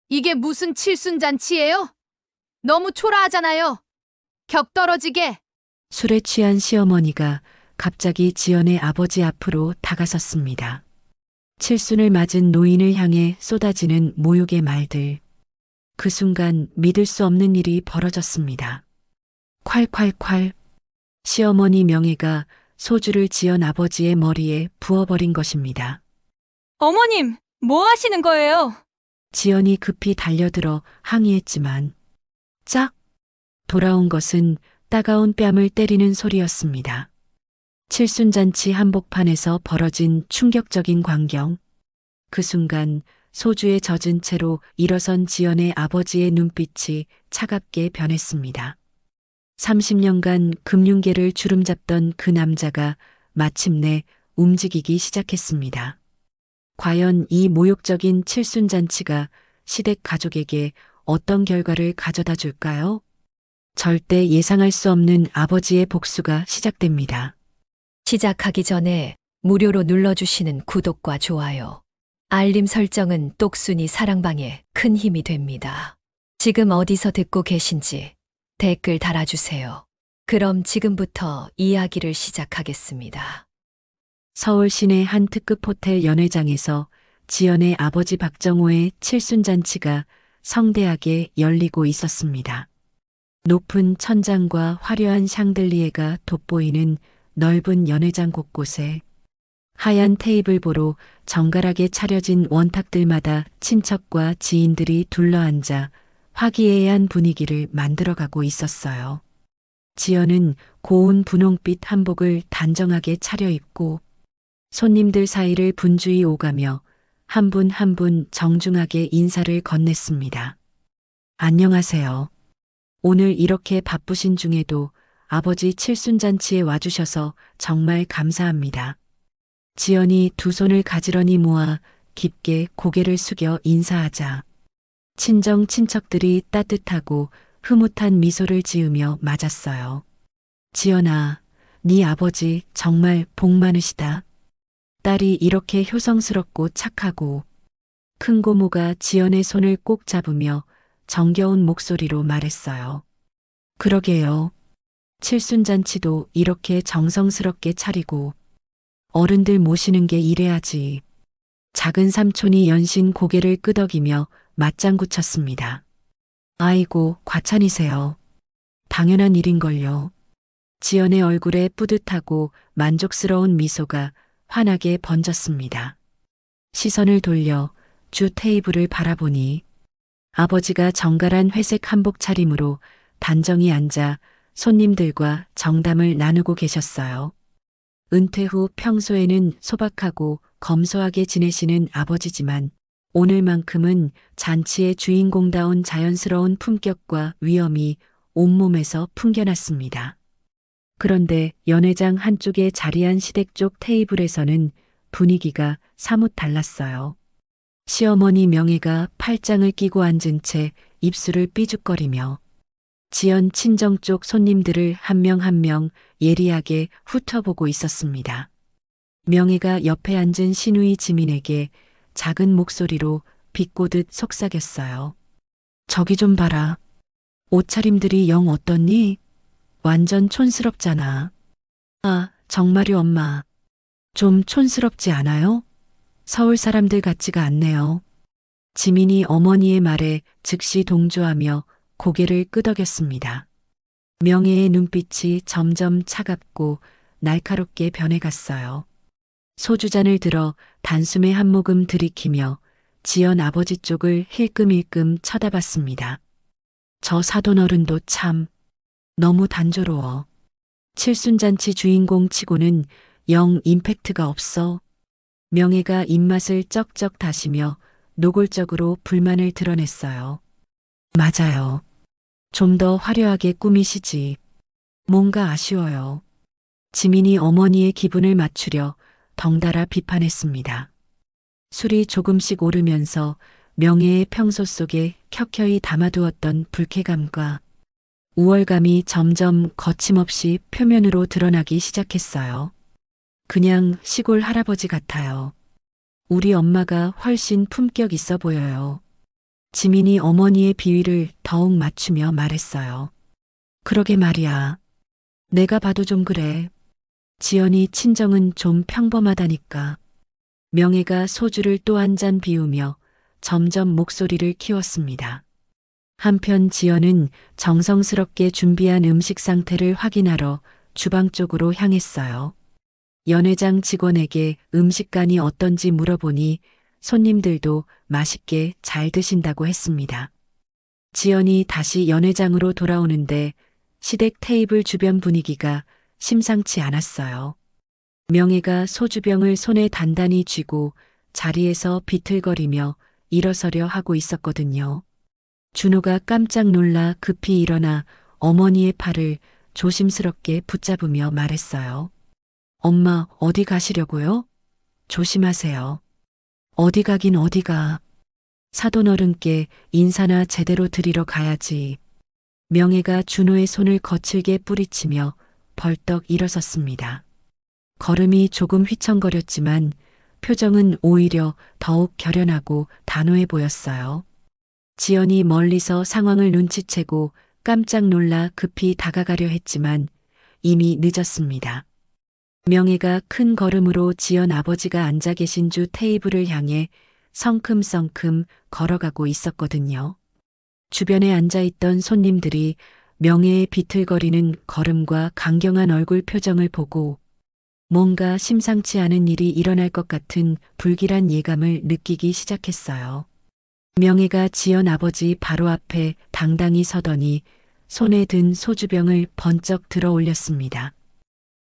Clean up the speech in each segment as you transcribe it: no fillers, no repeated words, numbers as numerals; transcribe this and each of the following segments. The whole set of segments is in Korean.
이게 무슨 칠순잔치예요? 너무 초라하잖아요. 격 떨어지게. 술에 취한 시어머니가 갑자기 지연의 아버지 앞으로 다가섰습니다. 칠순을 맞은 노인을 향해 쏟아지는 모욕의 말들. 그 순간 믿을 수 없는 일이 벌어졌습니다. 콸콸콸. 시어머니 명예가 소주를 지연 아버지의 머리에 부어버린 것입니다. 어머님, 뭐 하시는 거예요? 지연이 급히 달려들어 항의했지만 짝! 돌아온 것은 따가운 뺨을 때리는 소리였습니다. 칠순잔치 한복판에서 벌어진 충격적인 광경. 그 순간 소주에 젖은 채로 일어선 지연의 아버지의 눈빛이 차갑게 변했습니다. 30년간 금융계를 주름잡던 그 남자가 마침내 움직이기 시작했습니다. 과연 이 모욕적인 칠순잔치가 시댁 가족에게 어떤 결과를 가져다 줄까요? 절대 예상할 수 없는 아버지의 복수가 시작됩니다. 시작하기 전에 무료로 눌러주시는 구독과 좋아요, 알림 설정은 똑순이 사랑방에 큰 힘이 됩니다. 지금 어디서 듣고 계신지 댓글 달아주세요. 그럼 지금부터 이야기를 시작하겠습니다. 서울 시내 한 특급 호텔 연회장에서 지연의 아버지 박정호의 칠순잔치가 성대하게 열리고 있었습니다. 높은 천장과 화려한 샹들리에가 돋보이는 넓은 연회장 곳곳에 하얀 테이블보로 정갈하게 차려진 원탁들마다 친척과 지인들이 둘러앉아 화기애애한 분위기를 만들어가고 있었어요. 지연은 고운 분홍빛 한복을 단정하게 차려입고 손님들 사이를 분주히 오가며 한 분 한 분 정중하게 인사를 건넸습니다. 안녕하세요. 오늘 이렇게 바쁘신 중에도 아버지 칠순잔치에 와주셔서 정말 감사합니다. 지연이 두 손을 가지런히 모아 깊게 고개를 숙여 인사하자 친정 친척들이 따뜻하고 흐뭇한 미소를 지으며 맞았어요. 지연아, 네 아버지 정말 복 많으시다. 딸이 이렇게 효성스럽고 착하고. 큰 고모가 지연의 손을 꼭 잡으며 정겨운 목소리로 말했어요. 그러게요. 칠순잔치도 이렇게 정성스럽게 차리고 어른들 모시는 게 이래야지. 작은 삼촌이 연신 고개를 끄덕이며 맞장구 쳤습니다. 아이고, 과찬이세요. 당연한 일인걸요. 지연의 얼굴에 뿌듯하고 만족스러운 미소가 환하게 번졌습니다. 시선을 돌려 주 테이블을 바라보니 아버지가 정갈한 회색 한복 차림으로 단정히 앉아 손님들과 정담을 나누고 계셨어요. 은퇴 후 평소에는 소박하고 검소하게 지내시는 아버지지만 오늘만큼은 잔치의 주인공다운 자연스러운 품격과 위엄이 온몸에서 풍겨났습니다. 그런데 연회장 한쪽에 자리한 시댁 쪽 테이블에서는 분위기가 사뭇 달랐어요. 시어머니 명예가 팔짱을 끼고 앉은 채 입술을 삐죽거리며 지연 친정 쪽 손님들을 한 명 한 명 예리하게 훑어보고 있었습니다. 명예가 옆에 앉은 시누이 지민에게 작은 목소리로 비꼬듯 속삭였어요. 저기 좀 봐라. 옷차림들이 영 어떻니? 완전 촌스럽잖아. 아, 정말요 엄마. 좀 촌스럽지 않아요? 서울 사람들 같지가 않네요. 지민이 어머니의 말에 즉시 동조하며 고개를 끄덕였습니다. 명예의 눈빛이 점점 차갑고 날카롭게 변해갔어요. 소주잔을 들어 단숨에 한 모금 들이키며 지연 아버지 쪽을 힐끔힐끔 쳐다봤습니다. 저 사돈 어른도 참 너무 단조로워. 칠순잔치 주인공 치고는 영 임팩트가 없어. 명예가 입맛을 쩍쩍 다시며 노골적으로 불만을 드러냈어요. 맞아요. 좀 더 화려하게 꾸미시지. 뭔가 아쉬워요. 지민이 어머니의 기분을 맞추려 덩달아 비판했습니다. 술이 조금씩 오르면서 명예의 평소 속에 켜켜이 담아두었던 불쾌감과 우월감이 점점 거침없이 표면으로 드러나기 시작했어요. 그냥 시골 할아버지 같아요. 우리 엄마가 훨씬 품격 있어 보여요. 지민이 어머니의 비위를 더욱 맞추며 말했어요. 그러게 말이야. 내가 봐도 좀 그래. 지연이 친정은 좀 평범하다니까. 명혜가 소주를 또 한 잔 비우며 점점 목소리를 키웠습니다. 한편 지연은 정성스럽게 준비한 음식 상태를 확인하러 주방 쪽으로 향했어요. 연회장 직원에게 음식간이 어떤지 물어보니 손님들도 맛있게 잘 드신다고 했습니다. 지연이 다시 연회장으로 돌아오는데 시댁 테이블 주변 분위기가 심상치 않았어요. 명혜가 소주병을 손에 단단히 쥐고 자리에서 비틀거리며 일어서려 하고 있었거든요. 준호가 깜짝 놀라 급히 일어나 어머니의 팔을 조심스럽게 붙잡으며 말했어요. 엄마, 어디 가시려고요? 조심하세요. 어디 가긴 어디가. 사돈어른께 인사나 제대로 드리러 가야지. 명혜가 준호의 손을 거칠게 뿌리치며 벌떡 일어섰습니다. 걸음이 조금 휘청거렸지만 표정은 오히려 더욱 결연하고 단호해 보였어요. 지연이 멀리서 상황을 눈치채고 깜짝 놀라 급히 다가가려 했지만 이미 늦었습니다. 명혜가 큰 걸음으로 지연 아버지가 앉아 계신 주 테이블을 향해 성큼성큼 걸어가고 있었거든요. 주변에 앉아있던 손님들이 명혜의 비틀거리는 걸음과 강경한 얼굴 표정을 보고 뭔가 심상치 않은 일이 일어날 것 같은 불길한 예감을 느끼기 시작했어요. 명혜가 지연 아버지 바로 앞에 당당히 서더니 손에 든 소주병을 번쩍 들어 올렸습니다.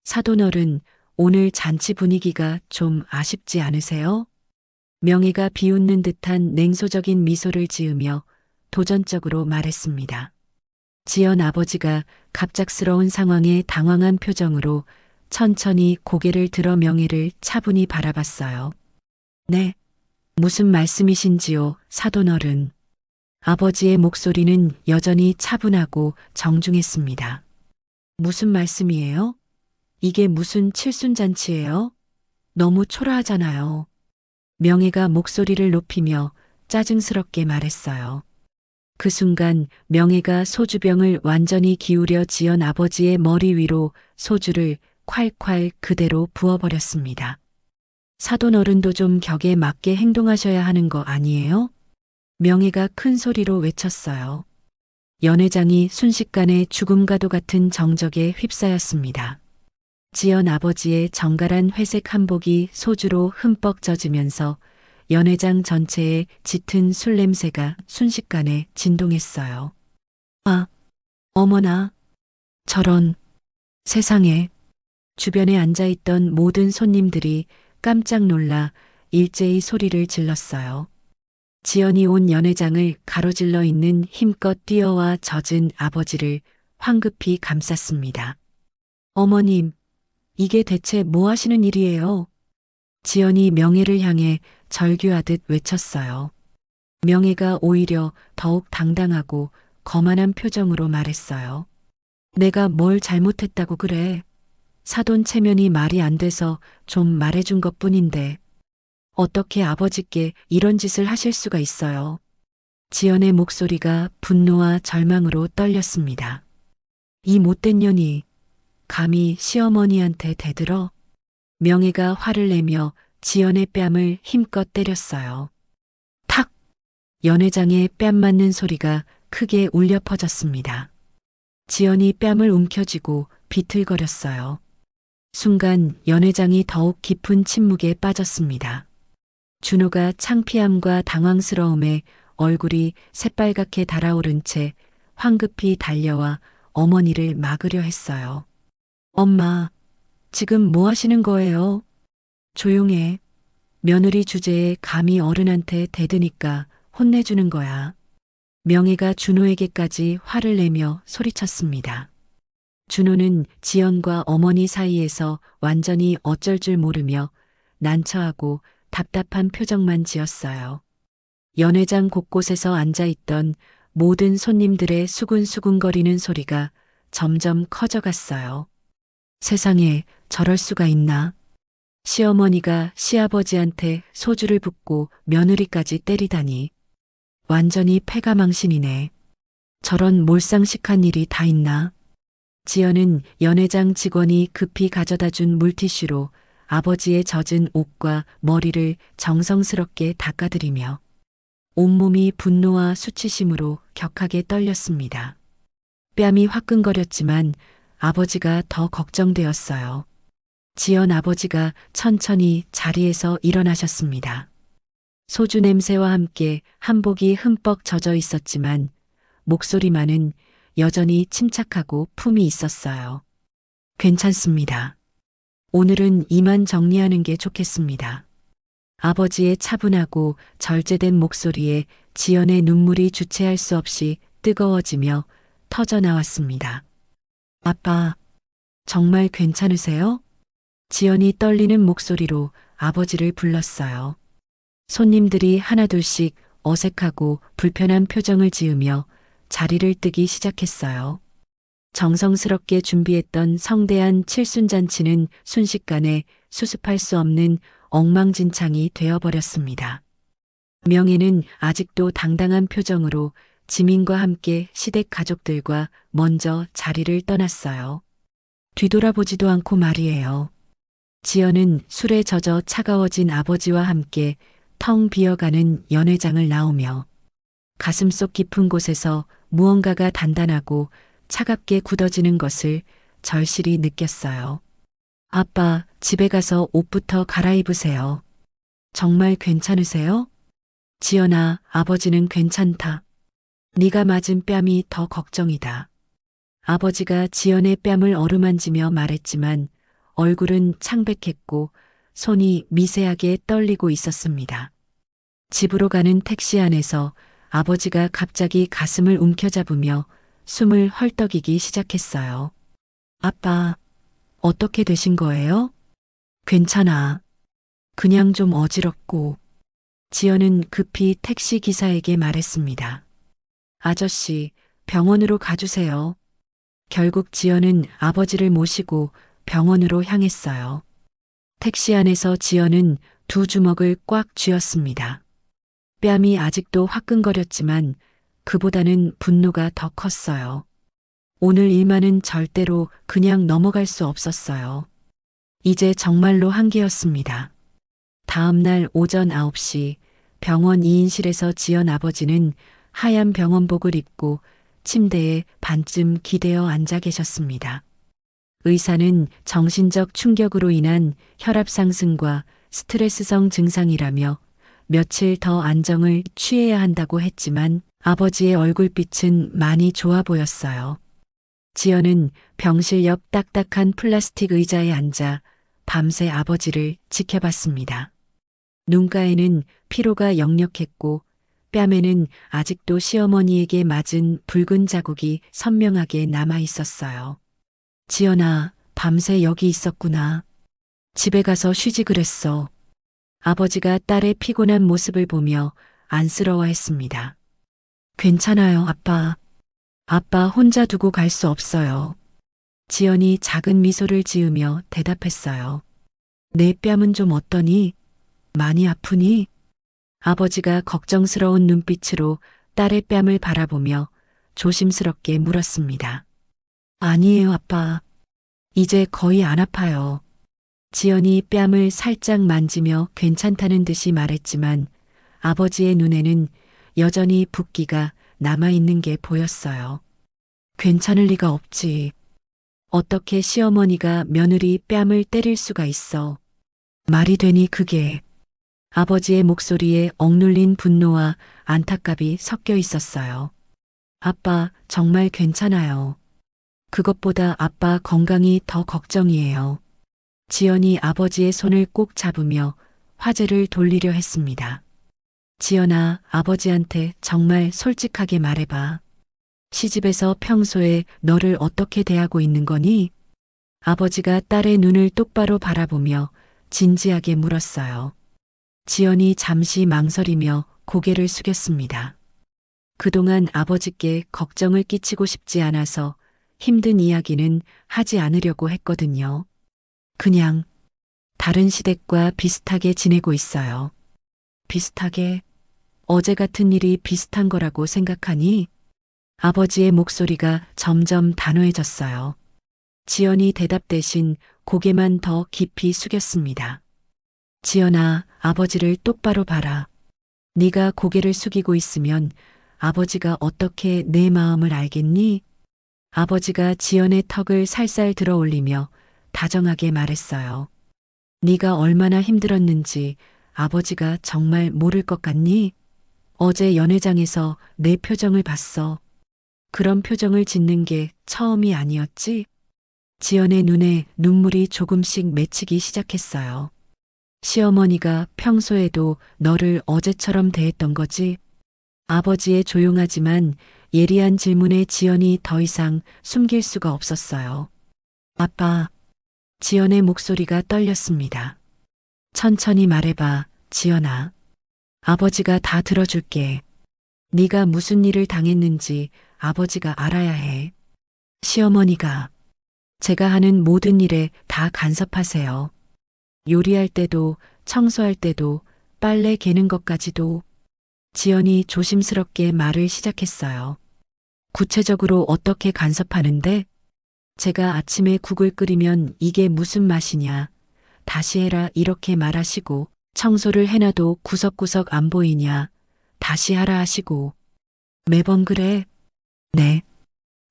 사돈어른, 오늘 잔치 분위기가 좀 아쉽지 않으세요? 명혜가 비웃는 듯한 냉소적인 미소를 지으며 도전적으로 말했습니다. 지연 아버지가 갑작스러운 상황에 당황한 표정으로 천천히 고개를 들어 명혜를 차분히 바라봤어요. 네, 무슨 말씀이신지요, 사돈어른. 아버지의 목소리는 여전히 차분하고 정중했습니다. 무슨 말씀이에요? 이게 무슨 칠순잔치예요? 너무 초라하잖아요. 명혜가 목소리를 높이며 짜증스럽게 말했어요. 그 순간 명혜가 소주병을 완전히 기울여 지연 아버지의 머리 위로 소주를 콸콸 그대로 부어버렸습니다. 사돈어른도 좀 격에 맞게 행동하셔야 하는 거 아니에요? 명혜가 큰 소리로 외쳤어요. 연회장이 순식간에 죽음과도 같은 정적에 휩싸였습니다. 지연 아버지의 정갈한 회색 한복이 소주로 흠뻑 젖으면서 연회장 전체에 짙은 술 냄새가 순식간에 진동했어요. 아, 어머나, 저런, 세상에. 주변에 앉아있던 모든 손님들이 깜짝 놀라 일제히 소리를 질렀어요. 지연이 온 연회장을 가로질러 있는 힘껏 뛰어와 젖은 아버지를 황급히 감쌌습니다. 어머님, 이게 대체 뭐 하시는 일이에요? 지연이 명혜를 향해 절규하듯 외쳤어요. 명혜가 오히려 더욱 당당하고 거만한 표정으로 말했어요. 내가 뭘 잘못했다고 그래. 사돈 체면이 말이 안 돼서 좀 말해준 것뿐인데 어떻게 아버지께 이런 짓을 하실 수가 있어요. 지연의 목소리가 분노와 절망으로 떨렸습니다. 이 못된 년이 감히 시어머니한테 대들어? 명혜가 화를 내며 지연의 뺨을 힘껏 때렸어요. 탁! 연회장에 뺨 맞는 소리가 크게 울려 퍼졌습니다. 지연이 뺨을 움켜쥐고 비틀거렸어요. 순간 연회장이 더욱 깊은 침묵에 빠졌습니다. 준호가 창피함과 당황스러움에 얼굴이 새빨갛게 달아오른 채 황급히 달려와 어머니를 막으려 했어요. 엄마, 지금 뭐 하시는 거예요? 조용해. 며느리 주제에 감히 어른한테 대드니까 혼내주는 거야. 명혜가 준호에게까지 화를 내며 소리쳤습니다. 준호는 지연과 어머니 사이에서 완전히 어쩔 줄 모르며 난처하고 답답한 표정만 지었어요. 연회장 곳곳에서 앉아있던 모든 손님들의 수군수군거리는 소리가 점점 커져갔어요. 세상에 저럴 수가 있나? 시어머니가 시아버지한테 소주를 붓고 며느리까지 때리다니. 완전히 패가망신이네. 저런 몰상식한 일이 다 있나? 지연은 연회장 직원이 급히 가져다 준 물티슈로 아버지의 젖은 옷과 머리를 정성스럽게 닦아드리며 온몸이 분노와 수치심으로 격하게 떨렸습니다. 뺨이 화끈거렸지만 아버지가 더 걱정되었어요. 지연 아버지가 천천히 자리에서 일어나셨습니다. 소주 냄새와 함께 한복이 흠뻑 젖어 있었지만 목소리만은 여전히 침착하고 품이 있었어요. 괜찮습니다. 오늘은 이만 정리하는 게 좋겠습니다. 아버지의 차분하고 절제된 목소리에 지연의 눈물이 주체할 수 없이 뜨거워지며 터져 나왔습니다. 아빠, 정말 괜찮으세요? 지연이 떨리는 목소리로 아버지를 불렀어요. 손님들이 하나둘씩 어색하고 불편한 표정을 지으며 자리를 뜨기 시작했어요. 정성스럽게 준비했던 성대한 칠순잔치는 순식간에 수습할 수 없는 엉망진창이 되어버렸습니다. 명희는 아직도 당당한 표정으로 지민과 함께 시댁 가족들과 먼저 자리를 떠났어요. 뒤돌아보지도 않고 말이에요. 지연은 술에 젖어 차가워진 아버지와 함께 텅 비어가는 연회장을 나오며 가슴속 깊은 곳에서 무언가가 단단하고 차갑게 굳어지는 것을 절실히 느꼈어요. 아빠, 집에 가서 옷부터 갈아입으세요. 정말 괜찮으세요? 지연아, 아버지는 괜찮다. 네가 맞은 뺨이 더 걱정이다. 아버지가 지연의 뺨을 어루만지며 말했지만 얼굴은 창백했고 손이 미세하게 떨리고 있었습니다. 집으로 가는 택시 안에서 아버지가 갑자기 가슴을 움켜잡으며 숨을 헐떡이기 시작했어요. 아빠, 어떻게 되신 거예요? 괜찮아. 그냥 좀 어지럽고. 지연은 급히 택시 기사에게 말했습니다. 아저씨, 병원으로 가주세요. 결국 지연은 아버지를 모시고 병원으로 향했어요. 택시 안에서 지연은 두 주먹을 꽉 쥐었습니다. 뺨이 아직도 화끈거렸지만 그보다는 분노가 더 컸어요. 오늘 일만은 절대로 그냥 넘어갈 수 없었어요. 이제 정말로 한계였습니다. 다음 날 오전 9시 병원 2인실에서 지연 아버지는 하얀 병원복을 입고 침대에 반쯤 기대어 앉아 계셨습니다. 의사는 정신적 충격으로 인한 혈압 상승과 스트레스성 증상이라며 며칠 더 안정을 취해야 한다고 했지만 아버지의 얼굴빛은 많이 좋아 보였어요. 지연은 병실 옆 딱딱한 플라스틱 의자에 앉아 밤새 아버지를 지켜봤습니다. 눈가에는 피로가 역력했고 뺨에는 아직도 시어머니에게 맞은 붉은 자국이 선명하게 남아 있었어요. 지연아, 밤새 여기 있었구나. 집에 가서 쉬지 그랬어. 아버지가 딸의 피곤한 모습을 보며 안쓰러워했습니다. 괜찮아요, 아빠. 아빠 혼자 두고 갈 수 없어요. 지연이 작은 미소를 지으며 대답했어요. 내 뺨은 좀 어떠니? 많이 아프니? 아버지가 걱정스러운 눈빛으로 딸의 뺨을 바라보며 조심스럽게 물었습니다. 아니에요, 아빠. 이제 거의 안 아파요. 지연이 뺨을 살짝 만지며 괜찮다는 듯이 말했지만 아버지의 눈에는 여전히 붓기가 남아있는 게 보였어요. 괜찮을 리가 없지. 어떻게 시어머니가 며느리 뺨을 때릴 수가 있어. 말이 되니 그게. 아버지의 목소리에 억눌린 분노와 안타깝이 섞여 있었어요. 아빠, 정말 괜찮아요. 그것보다 아빠 건강이 더 걱정이에요. 지연이 아버지의 손을 꼭 잡으며 화제를 돌리려 했습니다. 지연아, 아버지한테 정말 솔직하게 말해봐. 시집에서 평소에 너를 어떻게 대하고 있는 거니? 아버지가 딸의 눈을 똑바로 바라보며 진지하게 물었어요. 지연이 잠시 망설이며 고개를 숙였습니다. 그동안 아버지께 걱정을 끼치고 싶지 않아서 힘든 이야기는 하지 않으려고 했거든요. 그냥 다른 시댁과 비슷하게 지내고 있어요. 비슷하게? 어제 같은 일이 비슷한 거라고 생각하니? 아버지의 목소리가 점점 단호해졌어요. 지연이 대답 대신 고개만 더 깊이 숙였습니다. 지연아, 아버지를 똑바로 봐라. 네가 고개를 숙이고 있으면 아버지가 어떻게 내 마음을 알겠니? 아버지가 지연의 턱을 살살 들어 올리며 다정하게 말했어요. 네가 얼마나 힘들었는지 아버지가 정말 모를 것 같니? 어제 연회장에서 내 표정을 봤어. 그런 표정을 짓는 게 처음이 아니었지? 지연의 눈에 눈물이 조금씩 맺히기 시작했어요. 시어머니가 평소에도 너를 어제처럼 대했던 거지? 아버지의 조용하지만 예리한 질문에 지연이 더 이상 숨길 수가 없었어요. 아빠, 지연의 목소리가 떨렸습니다. 천천히 말해봐, 지연아. 아버지가 다 들어줄게. 네가 무슨 일을 당했는지 아버지가 알아야 해. 시어머니가 제가 하는 모든 일에 다 간섭하세요. 요리할 때도, 청소할 때도, 빨래 개는 것까지도. 지연이 조심스럽게 말을 시작했어요. 구체적으로 어떻게 간섭하는데? 제가 아침에 국을 끓이면 이게 무슨 맛이냐. 다시 해라 이렇게 말하시고, 청소를 해놔도 구석구석 안 보이냐. 다시 하라 하시고. 매번 그래? 네.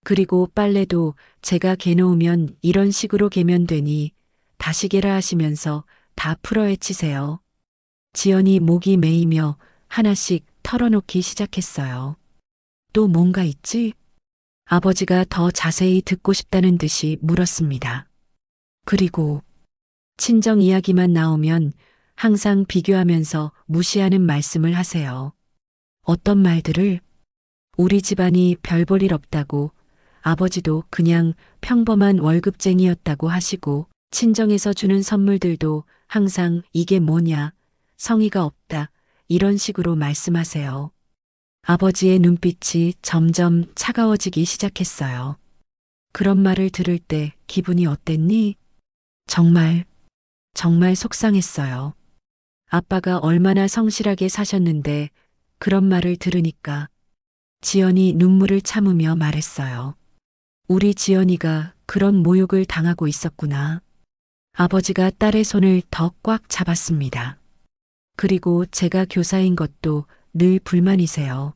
그리고 빨래도 제가 개놓으면 이런 식으로 개면 되니 다시 개라 하시면서 다 풀어헤치세요. 지연이 목이 메이며 하나씩 털어놓기 시작했어요. 또 뭔가 있지? 아버지가 더 자세히 듣고 싶다는 듯이 물었습니다. 그리고 친정 이야기만 나오면 항상 비교하면서 무시하는 말씀을 하세요. 어떤 말들을? 우리 집안이 별 볼 일 없다고, 아버지도 그냥 평범한 월급쟁이였다고 하시고, 친정에서 주는 선물들도 항상 이게 뭐냐, 성의가 없다, 이런 식으로 말씀하세요. 아버지의 눈빛이 점점 차가워지기 시작했어요. 그런 말을 들을 때 기분이 어땠니? 정말 속상했어요. 아빠가 얼마나 성실하게 사셨는데 그런 말을 들으니까. 지연이 눈물을 참으며 말했어요. 우리 지연이가 그런 모욕을 당하고 있었구나. 아버지가 딸의 손을 더 꽉 잡았습니다. 그리고 제가 교사인 것도 늘 불만이세요.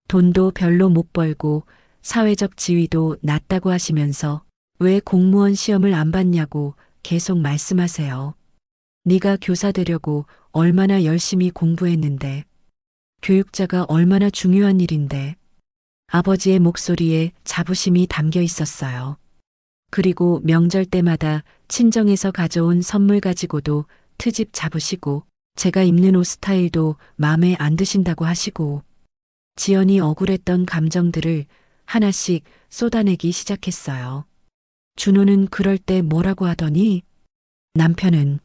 돈도 별로 못 벌고 사회적 지위도 낮다고 하시면서 왜 공무원 시험을 안 봤냐고 계속 말씀하세요. 네가 교사 되려고 얼마나 열심히 공부했는데. 교육자가 얼마나 중요한 일인데. 아버지의 목소리에 자부심이 담겨 있었어요. 그리고 명절 때마다 친정에서 가져온 선물 가지고도 트집 잡으시고 제가 입는 옷 스타일도 마음에 안 드신다고 하시고 지연이 억울했던 감정들을 하나씩 쏟아내기 시작했어요. 준호는 그럴 때 뭐라고 하더니 남편은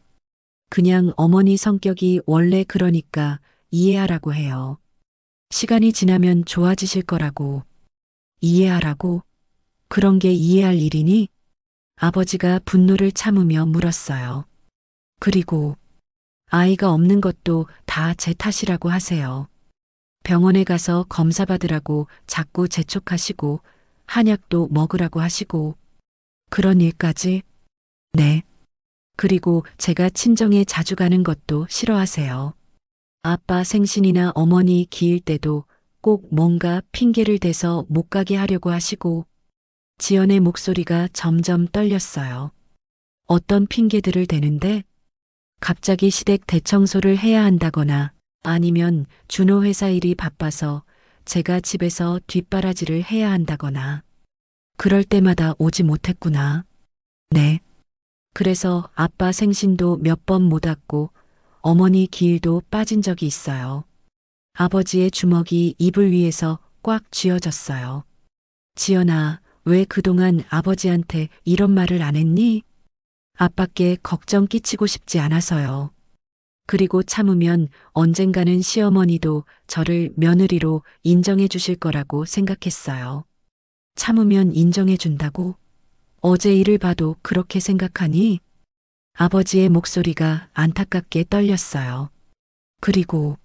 그냥 어머니 성격이 원래 그러니까 이해하라고 해요. 시간이 지나면 좋아지실 거라고. 이해하라고? 그런 게 이해할 일이니? 아버지가 분노를 참으며 물었어요. 그리고 아이가 없는 것도 다 제 탓이라고 하세요. 병원에 가서 검사 받으라고 자꾸 재촉하시고 한약도 먹으라고 하시고 그런 일까지? 네. 그리고 제가 친정에 자주 가는 것도 싫어하세요. 아빠 생신이나 어머니 기일 때도 꼭 뭔가 핑계를 대서 못 가게 하려고 하시고 지연의 목소리가 점점 떨렸어요. 어떤 핑계들을 대는데? 갑자기 시댁 대청소를 해야 한다거나 아니면 준호 회사 일이 바빠서 제가 집에서 뒷바라지를 해야 한다거나 그럴 때마다 오지 못했구나. 네. 그래서 아빠 생신도 몇 번 못 왔고 어머니 기일도 빠진 적이 있어요. 아버지의 주먹이 이불 위에서 꽉 쥐어졌어요. 지연아, 왜 그동안 아버지한테 이런 말을 안 했니? 아빠께 걱정 끼치고 싶지 않아서요. 그리고 참으면 언젠가는 시어머니도 저를 며느리로 인정해 주실 거라고 생각했어요. 참으면 인정해 준다고? 어제 일을 봐도 그렇게 생각하니? 아버지의 목소리가 안타깝게 떨렸어요. 그리고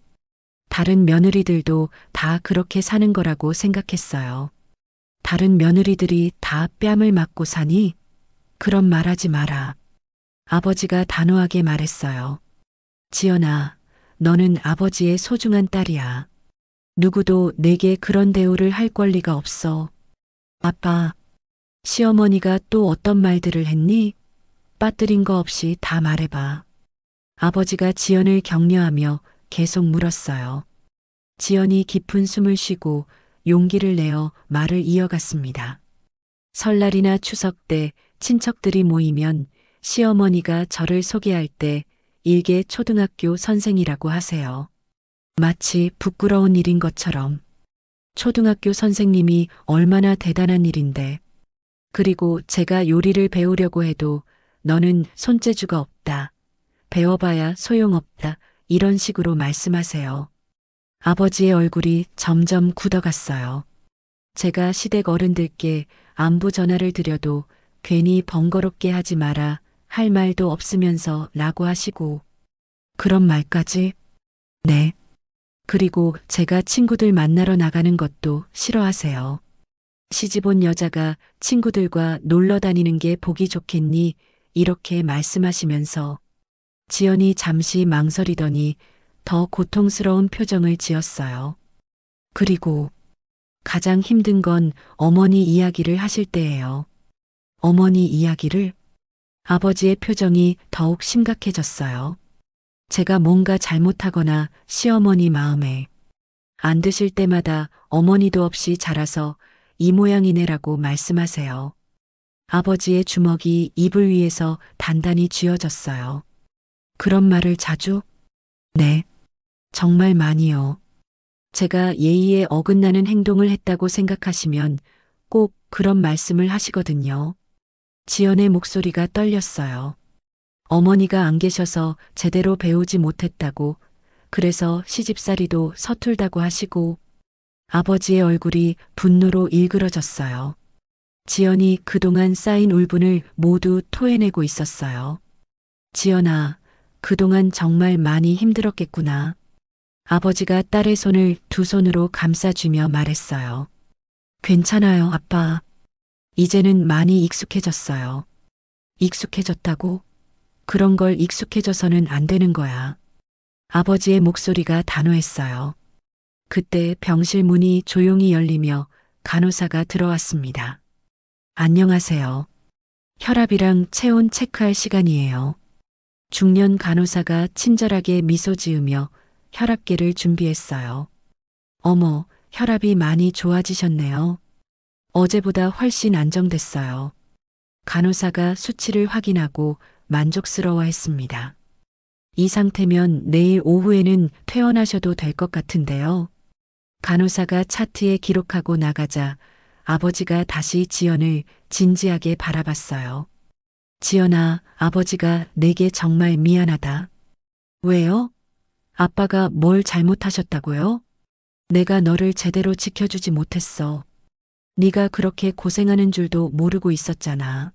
다른 며느리들도 다 그렇게 사는 거라고 생각했어요. 다른 며느리들이 다 뺨을 맞고 사니? 그런 말하지 마라. 아버지가 단호하게 말했어요. 지연아, 너는 아버지의 소중한 딸이야. 누구도 내게 그런 대우를 할 권리가 없어. 아빠, 시어머니가 또 어떤 말들을 했니? 빠뜨린 거 없이 다 말해봐. 아버지가 지연을 격려하며 계속 물었어요. 지연이 깊은 숨을 쉬고 용기를 내어 말을 이어갔습니다. 설날이나 추석 때 친척들이 모이면 시어머니가 저를 소개할 때 일개 초등학교 선생이라고 하세요. 마치 부끄러운 일인 것처럼. 초등학교 선생님이 얼마나 대단한 일인데. 그리고 제가 요리를 배우려고 해도 너는 손재주가 없다. 배워봐야 소용없다. 이런 식으로 말씀하세요. 아버지의 얼굴이 점점 굳어갔어요. 제가 시댁 어른들께 안부 전화를 드려도 괜히 번거롭게 하지 마라 할 말도 없으면서 라고 하시고 그런 말까지? 네. 그리고 제가 친구들 만나러 나가는 것도 싫어하세요. 시집 온 여자가 친구들과 놀러 다니는 게 보기 좋겠니? 이렇게 말씀하시면서 지연이 잠시 망설이더니 더 고통스러운 표정을 지었어요. 그리고 가장 힘든 건 어머니 이야기를 하실 때예요. 어머니 이야기를? 아버지의 표정이 더욱 심각해졌어요. 제가 뭔가 잘못하거나 시어머니 마음에 안 드실 때마다 어머니도 없이 자라서 이 모양이네라고 말씀하세요. 아버지의 주먹이 이불 위에서 단단히 쥐어졌어요. 그런 말을 자주? 네. 정말 많이요. 제가 예의에 어긋나는 행동을 했다고 생각하시면 꼭 그런 말씀을 하시거든요. 지연의 목소리가 떨렸어요. 어머니가 안 계셔서 제대로 배우지 못했다고, 그래서 시집살이도 서툴다고 하시고, 아버지의 얼굴이 분노로 일그러졌어요. 지연이 그동안 쌓인 울분을 모두 토해내고 있었어요. 지연아, 그동안 정말 많이 힘들었겠구나. 아버지가 딸의 손을 두 손으로 감싸주며 말했어요. 괜찮아요, 아빠. 이제는 많이 익숙해졌어요. 익숙해졌다고? 그런 걸 익숙해져서는 안 되는 거야. 아버지의 목소리가 단호했어요. 그때 병실 문이 조용히 열리며 간호사가 들어왔습니다. 안녕하세요. 혈압이랑 체온 체크할 시간이에요. 중년 간호사가 친절하게 미소 지으며 혈압계를 준비했어요. 어머, 혈압이 많이 좋아지셨네요. 어제보다 훨씬 안정됐어요. 간호사가 수치를 확인하고 만족스러워했습니다. 이 상태면 내일 오후에는 퇴원하셔도 될 것 같은데요. 간호사가 차트에 기록하고 나가자 아버지가 다시 지연을 진지하게 바라봤어요. 지연아, 아버지가 내게 정말 미안하다. 왜요? 아빠가 뭘 잘못하셨다고요? 내가 너를 제대로 지켜주지 못했어. 네가 그렇게 고생하는 줄도 모르고 있었잖아.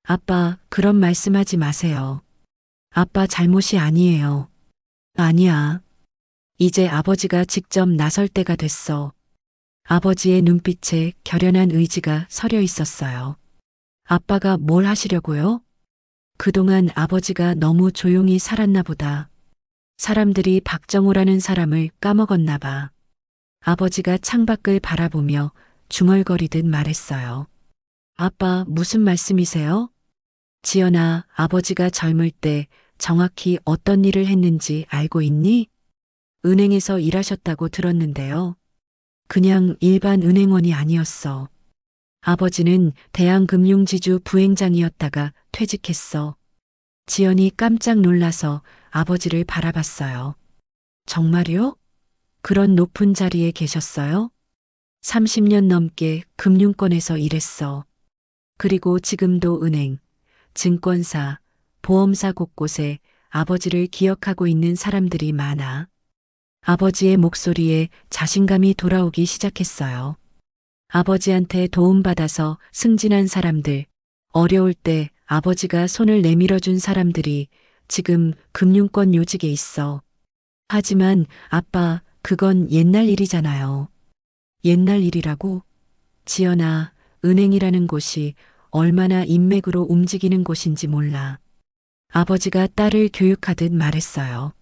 아빠, 그런 말씀하지 마세요. 아빠 잘못이 아니에요. 아니야. 이제 아버지가 직접 나설 때가 됐어. 아버지의 눈빛에 결연한 의지가 서려 있었어요. 아빠가 뭘 하시려고요? 그동안 아버지가 너무 조용히 살았나 보다. 사람들이 박정호라는 사람을 까먹었나 봐. 아버지가 창밖을 바라보며 중얼거리듯 말했어요. 아빠, 무슨 말씀이세요? 지연아, 아버지가 젊을 때 정확히 어떤 일을 했는지 알고 있니? 은행에서 일하셨다고 들었는데요. 그냥 일반 은행원이 아니었어. 아버지는 대한금융지주 부행장이었다가 퇴직했어. 지연이 깜짝 놀라서 아버지를 바라봤어요. 정말요? 그런 높은 자리에 계셨어요? 30년 넘게 금융권에서 일했어. 그리고 지금도 은행, 증권사, 보험사 곳곳에 아버지를 기억하고 있는 사람들이 많아. 아버지의 목소리에 자신감이 돌아오기 시작했어요. 아버지한테 도움받아서 승진한 사람들, 어려울 때 아버지가 손을 내밀어준 사람들이 지금 금융권 요직에 있어. 하지만 아빠, 그건 옛날 일이잖아요. 옛날 일이라고? 지연아, 은행이라는 곳이 얼마나 인맥으로 움직이는 곳인지 몰라. 아버지가 딸을 교육하듯 말했어요.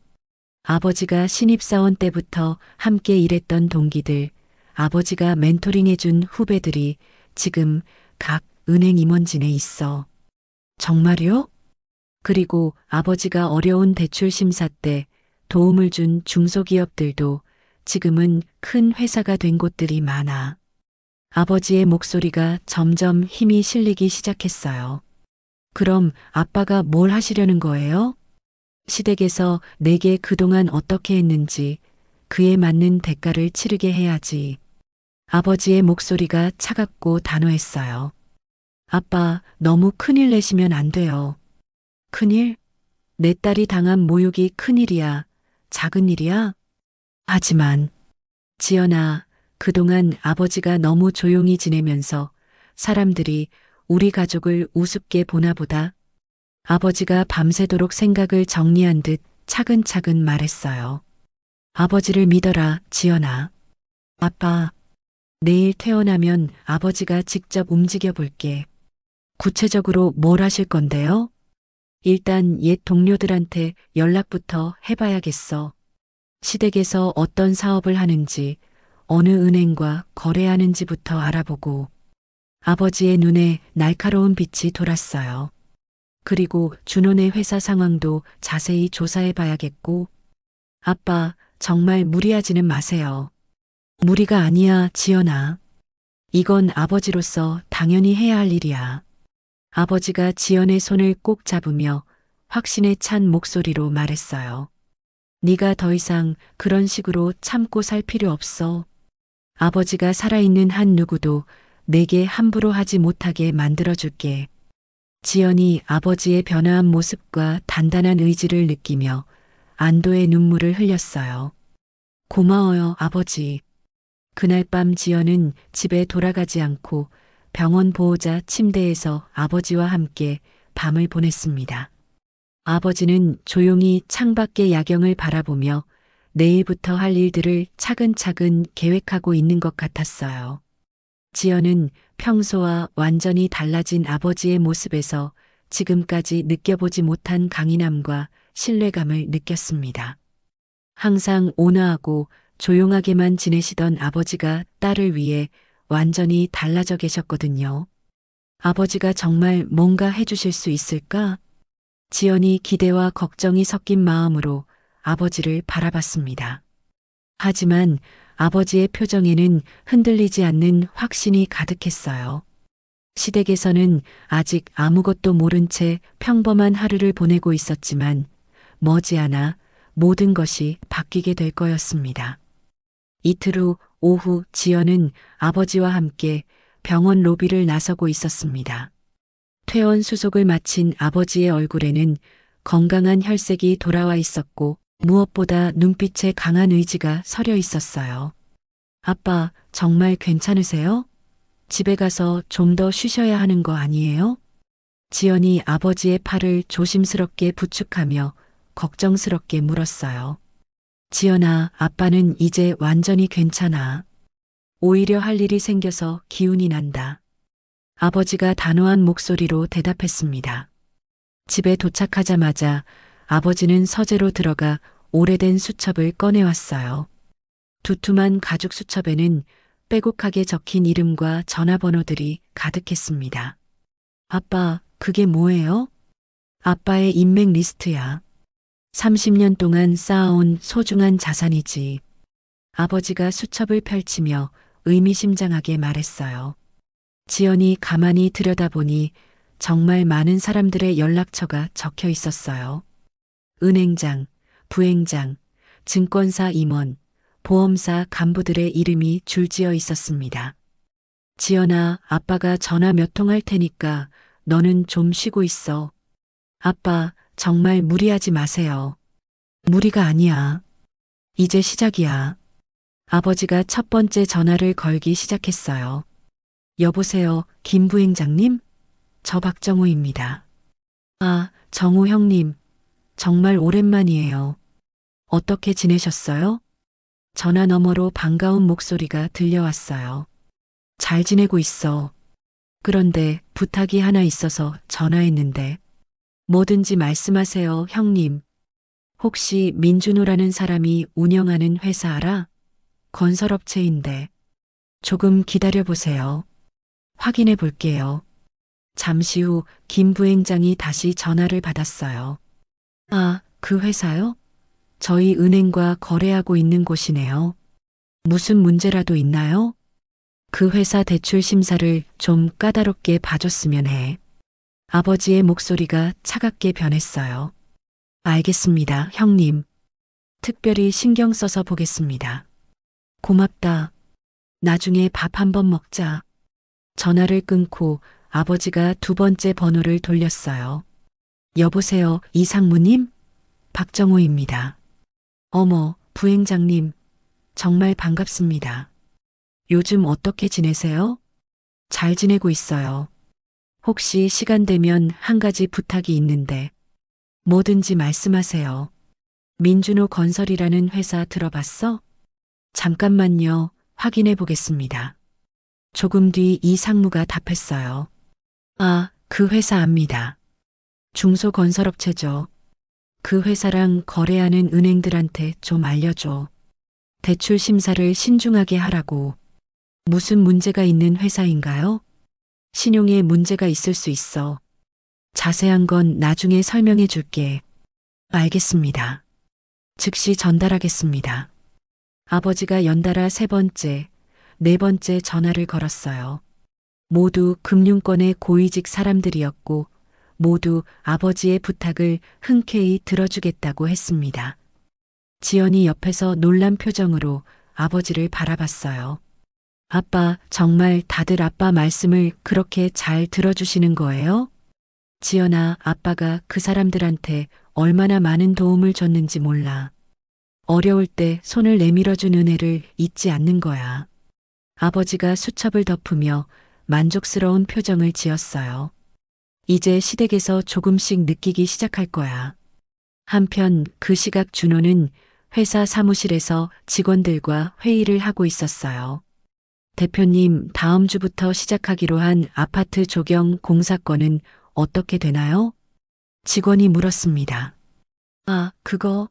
아버지가 신입사원 때부터 함께 일했던 동기들, 아버지가 멘토링해준 후배들이 지금 각 은행 임원진에 있어. 정말요? 그리고 아버지가 어려운 대출 심사 때 도움을 준 중소기업들도 지금은 큰 회사가 된 곳들이 많아. 아버지의 목소리가 점점 힘이 실리기 시작했어요. 그럼 아빠가 뭘 하시려는 거예요? 시댁에서 내게 그동안 어떻게 했는지 그에 맞는 대가를 치르게 해야지. 아버지의 목소리가 차갑고 단호했어요. 아빠, 너무 큰일 내시면 안 돼요. 큰일? 내 딸이 당한 모욕이 큰일이야. 작은 일이야? 하지만, 지연아, 그동안 아버지가 너무 조용히 지내면서 사람들이 우리 가족을 우습게 보나 보다. 아버지가 밤새도록 생각을 정리한 듯 차근차근 말했어요. 아버지를 믿어라, 지연아. 아빠, 내일 퇴원하면 아버지가 직접 움직여 볼게. 구체적으로 뭘 하실 건데요? 일단 옛 동료들한테 연락부터 해봐야겠어. 시댁에서 어떤 사업을 하는지, 어느 은행과 거래하는지부터 알아보고. 아버지의 눈에 날카로운 빛이 돌았어요. 그리고 준호네 회사 상황도 자세히 조사해봐야겠고. 아빠, 정말 무리하지는 마세요. 무리가 아니야, 지연아. 이건 아버지로서 당연히 해야 할 일이야. 아버지가 지연의 손을 꼭 잡으며 확신에 찬 목소리로 말했어요. 네가 더 이상 그런 식으로 참고 살 필요 없어. 아버지가 살아있는 한 누구도 내게 함부로 하지 못하게 만들어줄게. 지연이 아버지의 변화한 모습과 단단한 의지를 느끼며 안도의 눈물을 흘렸어요. 고마워요, 아버지. 그날 밤 지연은 집에 돌아가지 않고 병원 보호자 침대에서 아버지와 함께 밤을 보냈습니다. 아버지는 조용히 창밖의 야경을 바라보며 내일부터 할 일들을 차근차근 계획하고 있는 것 같았어요. 지연은 평소와 완전히 달라진 아버지의 모습에서 지금까지 느껴보지 못한 강인함과 신뢰감을 느꼈습니다. 항상 온화하고 조용하게만 지내시던 아버지가 딸을 위해 완전히 달라져 계셨거든요. 아버지가 정말 뭔가 해주실 수 있을까? 지연이 기대와 걱정이 섞인 마음으로 아버지를 바라봤습니다. 하지만 아버지의 표정에는 흔들리지 않는 확신이 가득했어요. 시댁에서는 아직 아무것도 모른 채 평범한 하루를 보내고 있었지만 머지않아 모든 것이 바뀌게 될 거였습니다. 이틀 후 오후 지연은 아버지와 함께 병원 로비를 나서고 있었습니다. 퇴원 수속을 마친 아버지의 얼굴에는 건강한 혈색이 돌아와 있었고 무엇보다 눈빛에 강한 의지가 서려 있었어요. 아빠, 정말 괜찮으세요? 집에 가서 좀 더 쉬셔야 하는 거 아니에요? 지연이 아버지의 팔을 조심스럽게 부축하며 걱정스럽게 물었어요. 지연아, 아빠는 이제 완전히 괜찮아. 오히려 할 일이 생겨서 기운이 난다. 아버지가 단호한 목소리로 대답했습니다. 집에 도착하자마자 아버지는 서재로 들어가 오래된 수첩을 꺼내왔어요. 두툼한 가죽 수첩에는 빼곡하게 적힌 이름과 전화번호들이 가득했습니다. 아빠, 그게 뭐예요? 아빠의 인맥 리스트야. 30년 동안 쌓아온 소중한 자산이지. 아버지가 수첩을 펼치며 의미심장하게 말했어요. 지연이 가만히 들여다보니 정말 많은 사람들의 연락처가 적혀 있었어요. 은행장, 부행장, 증권사 임원, 보험사 간부들의 이름이 줄지어 있었습니다. 지연아, 아빠가 전화 몇 통 할 테니까 너는 좀 쉬고 있어. 아빠, 정말 무리하지 마세요. 무리가 아니야. 이제 시작이야. 아버지가 첫 번째 전화를 걸기 시작했어요. 여보세요, 김 부행장님? 저 박정우입니다. 아, 정우 형님. 정말 오랜만이에요. 어떻게 지내셨어요? 전화 너머로 반가운 목소리가 들려왔어요. 잘 지내고 있어. 그런데 부탁이 하나 있어서 전화했는데. 뭐든지 말씀하세요, 형님. 혹시 민준호라는 사람이 운영하는 회사 알아? 건설업체인데. 조금 기다려보세요. 확인해 볼게요. 잠시 후 김 부행장이 다시 전화를 받았어요. 아, 그 회사요? 저희 은행과 거래하고 있는 곳이네요. 무슨 문제라도 있나요? 그 회사 대출 심사를 좀 까다롭게 봐줬으면 해. 아버지의 목소리가 차갑게 변했어요. 알겠습니다, 형님. 특별히 신경 써서 보겠습니다. 고맙다. 나중에 밥 한번 먹자. 전화를 끊고 아버지가 두 번째 번호를 돌렸어요. 여보세요, 이상무님? 박정호입니다. 어머, 부행장님. 정말 반갑습니다. 요즘 어떻게 지내세요? 잘 지내고 있어요. 혹시 시간 되면 한 가지 부탁이 있는데 뭐든지 말씀하세요. 민준호 건설이라는 회사 들어봤어? 잠깐만요. 확인해 보겠습니다. 조금 뒤 이상무가 답했어요. 아, 그 회사 압니다. 중소건설업체죠. 그 회사랑 거래하는 은행들한테 좀 알려줘. 대출 심사를 신중하게 하라고. 무슨 문제가 있는 회사인가요? 신용에 문제가 있을 수 있어. 자세한 건 나중에 설명해 줄게. 알겠습니다. 즉시 전달하겠습니다. 아버지가 연달아 세 번째, 네 번째 전화를 걸었어요. 모두 금융권의 고위직 사람들이었고 모두 아버지의 부탁을 흔쾌히 들어주겠다고 했습니다. 지연이 옆에서 놀란 표정으로 아버지를 바라봤어요. 아빠, 정말 다들 아빠 말씀을 그렇게 잘 들어주시는 거예요? 지연아, 아빠가 그 사람들한테 얼마나 많은 도움을 줬는지 몰라. 어려울 때 손을 내밀어준 은혜를 잊지 않는 거야. 아버지가 수첩을 덮으며 만족스러운 표정을 지었어요. 이제 시댁에서 조금씩 느끼기 시작할 거야. 한편 그 시각 준호는 회사 사무실에서 직원들과 회의를 하고 있었어요. 대표님, 다음 주부터 시작하기로 한 아파트 조경 공사건은 어떻게 되나요? 직원이 물었습니다. 아, 그거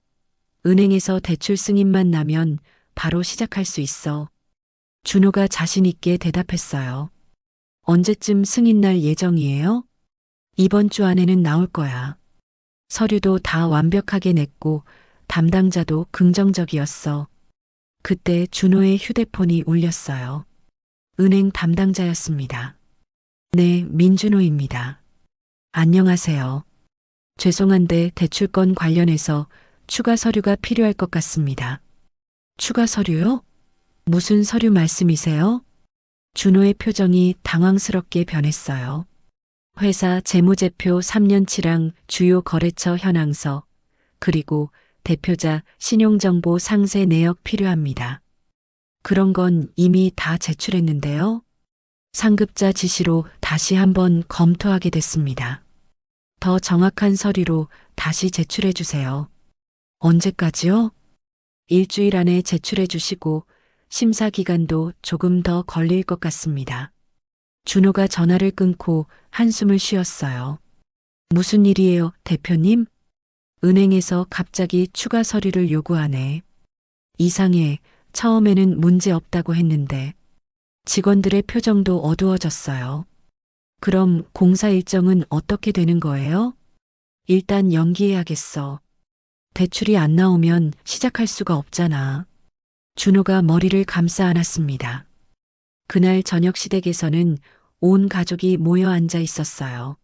은행에서 대출 승인만 나면 바로 시작할 수 있어. 준호가 자신 있게 대답했어요. 언제쯤 승인 날 예정이에요? 이번 주 안에는 나올 거야. 서류도 다 완벽하게 냈고 담당자도 긍정적이었어. 그때 준호의 휴대폰이 울렸어요. 은행 담당자였습니다. 네, 민준호입니다. 안녕하세요. 죄송한데 대출건 관련해서 추가 서류가 필요할 것 같습니다. 추가 서류요? 무슨 서류 말씀이세요? 준호의 표정이 당황스럽게 변했어요. 회사 재무제표 3년치랑 주요 거래처 현황서, 그리고 대표자 신용정보 상세 내역 필요합니다. 그런 건 이미 다 제출했는데요. 상급자 지시로 다시 한번 검토하게 됐습니다. 더 정확한 서류로 다시 제출해 주세요. 언제까지요? 일주일 안에 제출해 주시고 심사 기간도 조금 더 걸릴 것 같습니다. 준호가 전화를 끊고 한숨을 쉬었어요. 무슨 일이에요, 대표님? 은행에서 갑자기 추가 서류를 요구하네. 이상해. 처음에는 문제 없다고 했는데 직원들의 표정도 어두워졌어요. 그럼 공사 일정은 어떻게 되는 거예요? 일단 연기해야겠어. 대출이 안 나오면 시작할 수가 없잖아. 준호가 머리를 감싸 안았습니다. 그날 저녁 시댁에서는 온 가족이 모여 앉아 있었어요.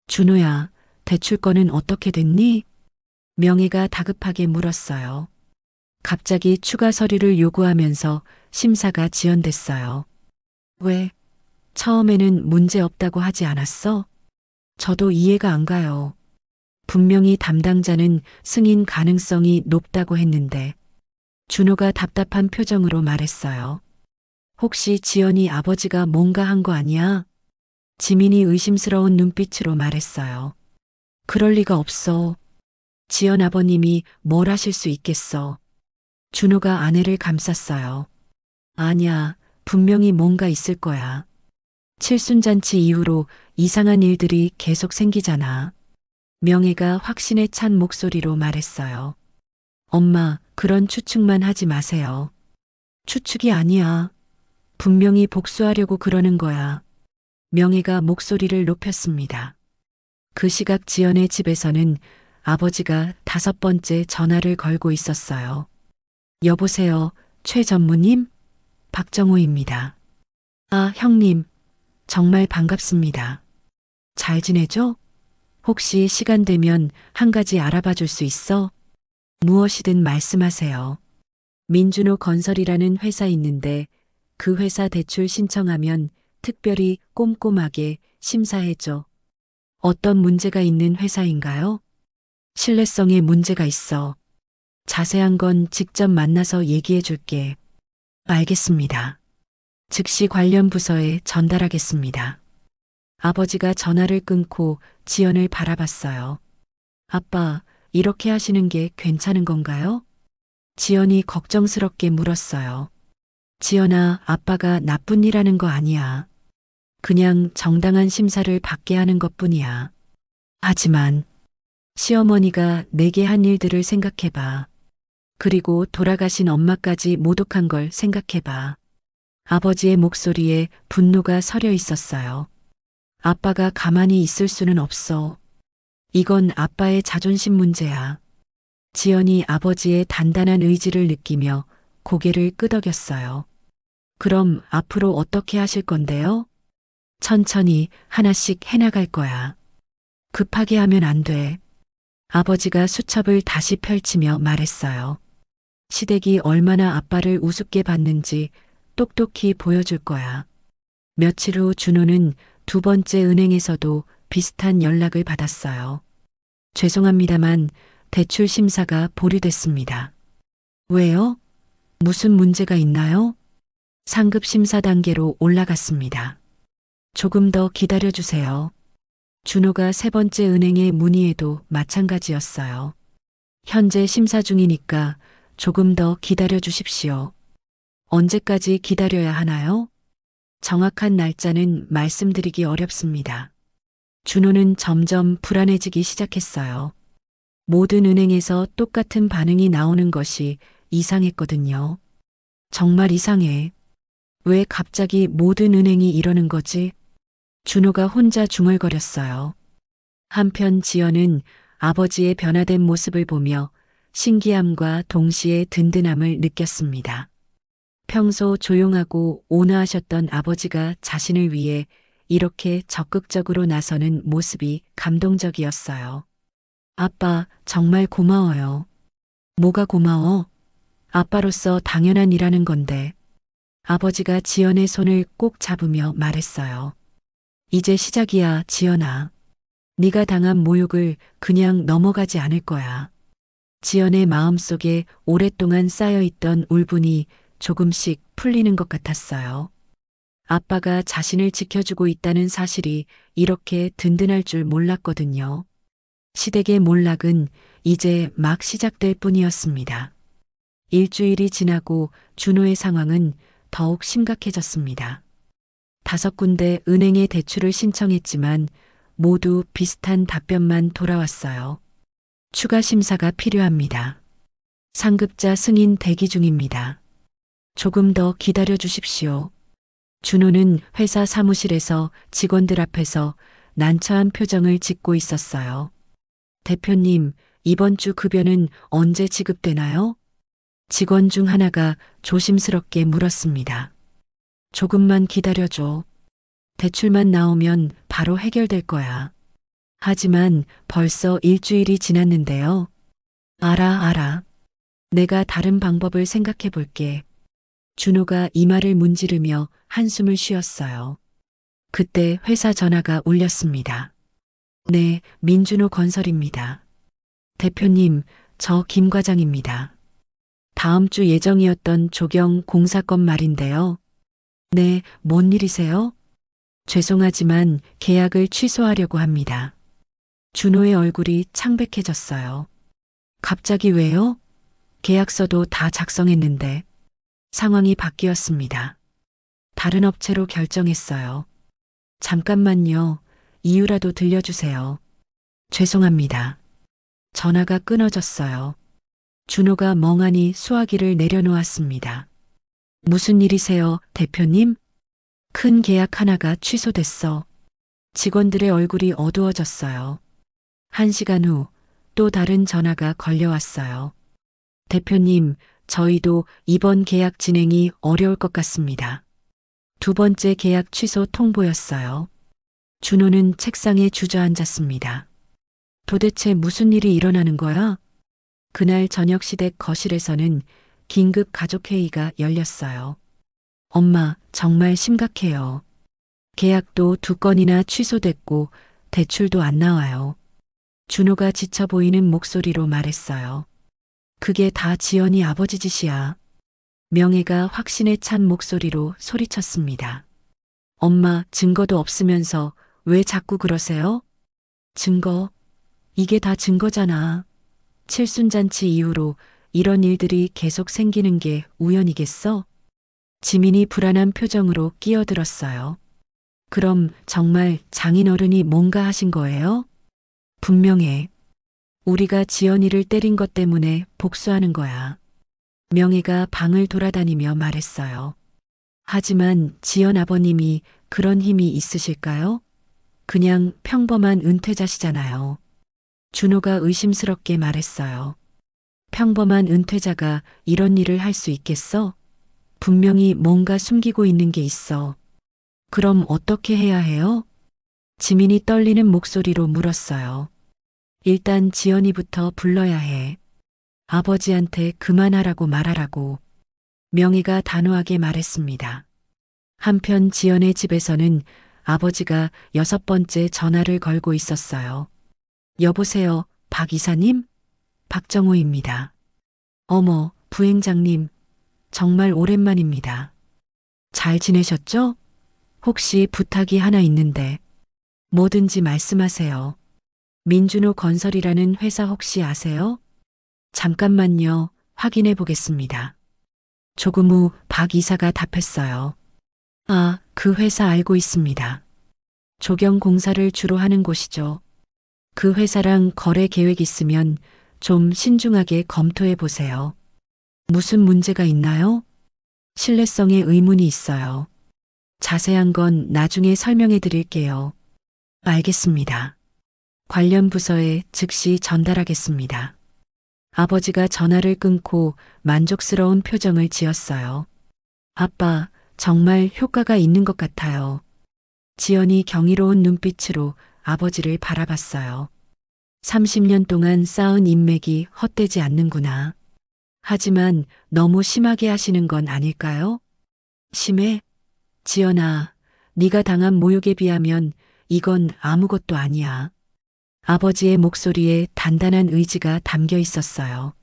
준호야, 대출건은 어떻게 됐니? 명혜가 다급하게 물었어요. 갑자기 추가 서류를 요구하면서 심사가 지연됐어요. 왜? 처음에는 문제 없다고 하지 않았어? 저도 이해가 안 가요. 분명히 담당자는 승인 가능성이 높다고 했는데. 준호가 답답한 표정으로 말했어요. 혹시 지연이 아버지가 뭔가 한 거 아니야? 지민이 의심스러운 눈빛으로 말했어요. 그럴 리가 없어. 지연 아버님이 뭘 하실 수 있겠어. 준호가 아내를 감쌌어요. 아니야, 분명히 뭔가 있을 거야. 칠순잔치 이후로 이상한 일들이 계속 생기잖아. 명혜가 확신에 찬 목소리로 말했어요. 엄마, 그런 추측만 하지 마세요. 추측이 아니야. 분명히 복수하려고 그러는 거야. 명혜가 목소리를 높였습니다. 그 시각 지연의 집에서는 아버지가 5번째 전화를 걸고 있었어요. 여보세요, 최 전무님? 박정호입니다. 아, 형님. 정말 반갑습니다. 잘 지내죠? 혹시 시간 되면 한 가지 알아봐 줄 수 있어? 무엇이든 말씀하세요. 민준호 건설이라는 회사 있는데 그 회사 대출 신청하면 특별히 꼼꼼하게 심사해줘. 어떤 문제가 있는 회사인가요? 신뢰성에 문제가 있어. 자세한 건 직접 만나서 얘기해 줄게. 알겠습니다. 즉시 관련 부서에 전달하겠습니다. 아버지가 전화를 끊고 지연을 바라봤어요. 아빠, 이렇게 하시는 게 괜찮은 건가요? 지연이 걱정스럽게 물었어요. 지연아, 아빠가 나쁜 일 하는 거 아니야. 그냥 정당한 심사를 받게 하는 것뿐이야. 하지만 시어머니가 내게 한 일들을 생각해봐. 그리고 돌아가신 엄마까지 모독한 걸 생각해봐. 아버지의 목소리에 분노가 서려 있었어요. 아빠가 가만히 있을 수는 없어. 이건 아빠의 자존심 문제야. 지연이 아버지의 단단한 의지를 느끼며 고개를 끄덕였어요. 그럼 앞으로 어떻게 하실 건데요? 천천히 하나씩 해나갈 거야. 급하게 하면 안 돼. 아버지가 수첩을 다시 펼치며 말했어요. 시댁이 얼마나 아빠를 우습게 봤는지 똑똑히 보여줄 거야. 며칠 후 준호는 2번째 은행에서도 비슷한 연락을 받았어요. 죄송합니다만 대출 심사가 보류됐습니다. 왜요? 무슨 문제가 있나요? 상급 심사 단계로 올라갔습니다. 조금 더 기다려주세요. 준호가 3번째 은행에 문의해도 마찬가지였어요. 현재 심사 중이니까 조금 더 기다려 주십시오. 언제까지 기다려야 하나요? 정확한 날짜는 말씀드리기 어렵습니다. 준호는 점점 불안해지기 시작했어요. 모든 은행에서 똑같은 반응이 나오는 것이 이상했거든요. 정말 이상해. 왜 갑자기 모든 은행이 이러는 거지? 준호가 혼자 중얼거렸어요. 한편 지연은 아버지의 변화된 모습을 보며 신기함과 동시에 든든함을 느꼈습니다. 평소 조용하고 온화하셨던 아버지가 자신을 위해 이렇게 적극적으로 나서는 모습이 감동적이었어요. 아빠, 정말 고마워요. 뭐가 고마워? 아빠로서 당연한 일하는 건데. 아버지가 지연의 손을 꼭 잡으며 말했어요. 이제 시작이야, 지연아. 네가 당한 모욕을 그냥 넘어가지 않을 거야. 지연의 마음속에 오랫동안 쌓여있던 울분이 조금씩 풀리는 것 같았어요. 아빠가 자신을 지켜주고 있다는 사실이 이렇게 든든할 줄 몰랐거든요. 시댁의 몰락은 이제 막 시작될 뿐이었습니다. 일주일이 지나고 준호의 상황은 더욱 심각해졌습니다. 5군데 은행에 대출을 신청했지만 모두 비슷한 답변만 돌아왔어요. 추가 심사가 필요합니다. 상급자 승인 대기 중입니다. 조금 더 기다려 주십시오. 준호는 회사 사무실에서 직원들 앞에서 난처한 표정을 짓고 있었어요. 대표님, 이번 주 급여는 언제 지급되나요? 직원 중 하나가 조심스럽게 물었습니다. 조금만 기다려줘. 대출만 나오면 바로 해결될 거야. 하지만 벌써 일주일이 지났는데요. 알아. 내가 다른 방법을 생각해 볼게. 준호가 이마를 문지르며 한숨을 쉬었어요. 그때 회사 전화가 울렸습니다. 네, 민준호 건설입니다. 대표님, 저 김 과장입니다. 다음 주 예정이었던 조경 공사건 말인데요. 네, 뭔 일이세요? 죄송하지만 계약을 취소하려고 합니다. 준호의 얼굴이 창백해졌어요. 갑자기 왜요? 계약서도 다 작성했는데 상황이 바뀌었습니다. 다른 업체로 결정했어요. 잠깐만요. 이유라도 들려주세요. 죄송합니다. 전화가 끊어졌어요. 준호가 멍하니 수화기를 내려놓았습니다. 무슨 일이세요, 대표님? 큰 계약 하나가 취소됐어. 직원들의 얼굴이 어두워졌어요. 1시간 후 또 다른 전화가 걸려왔어요. 대표님, 저희도 이번 계약 진행이 어려울 것 같습니다. 두 번째 계약 취소 통보였어요. 준호는 책상에 주저앉았습니다. 도대체 무슨 일이 일어나는 거야? 그날 저녁 시댁 거실에서는 긴급 가족회의가 열렸어요. 엄마, 정말 심각해요. 계약도 2건이나 취소됐고 대출도 안 나와요. 준호가 지쳐 보이는 목소리로 말했어요. 그게 다 지연이 아버지 짓이야. 명예가 확신에 찬 목소리로 소리쳤습니다. 엄마, 증거도 없으면서 왜 자꾸 그러세요? 증거? 이게 다 증거잖아. 칠순잔치 이후로 이런 일들이 계속 생기는 게 우연이겠어? 지민이 불안한 표정으로 끼어들었어요. 그럼 정말 장인어른이 뭔가 하신 거예요? 분명해. 우리가 지연이를 때린 것 때문에 복수하는 거야. 명예가 방을 돌아다니며 말했어요. 하지만 지연 아버님이 그런 힘이 있으실까요? 그냥 평범한 은퇴자시잖아요. 준호가 의심스럽게 말했어요. 평범한 은퇴자가 이런 일을 할 수 있겠어? 분명히 뭔가 숨기고 있는 게 있어. 그럼 어떻게 해야 해요? 지민이 떨리는 목소리로 물었어요. 일단 지연이부터 불러야 해. 아버지한테 그만하라고 말하라고. 명희가 단호하게 말했습니다. 한편 지연의 집에서는 아버지가 6번째 전화를 걸고 있었어요. 여보세요, 박 이사님? 박정호입니다. 어머, 부행장님. 정말 오랜만입니다. 잘 지내셨죠? 혹시 부탁이 하나 있는데 뭐든지 말씀하세요. 민준호 건설이라는 회사 혹시 아세요? 잠깐만요. 확인해 보겠습니다. 조금 후 박 이사가 답했어요. 아, 그 회사 알고 있습니다. 조경 공사를 주로 하는 곳이죠. 그 회사랑 거래 계획 있으면 좀 신중하게 검토해 보세요. 무슨 문제가 있나요? 신뢰성에 의문이 있어요. 자세한 건 나중에 설명해 드릴게요. 알겠습니다. 관련 부서에 즉시 전달하겠습니다. 아버지가 전화를 끊고 만족스러운 표정을 지었어요. 아빠, 정말 효과가 있는 것 같아요. 지연이 경이로운 눈빛으로 아버지를 바라봤어요. 30년 동안 쌓은 인맥이 헛되지 않는구나. 하지만 너무 심하게 하시는 건 아닐까요? 심해? 지연아, 네가 당한 모욕에 비하면 이건 아무것도 아니야. 아버지의 목소리에 단단한 의지가 담겨 있었어요.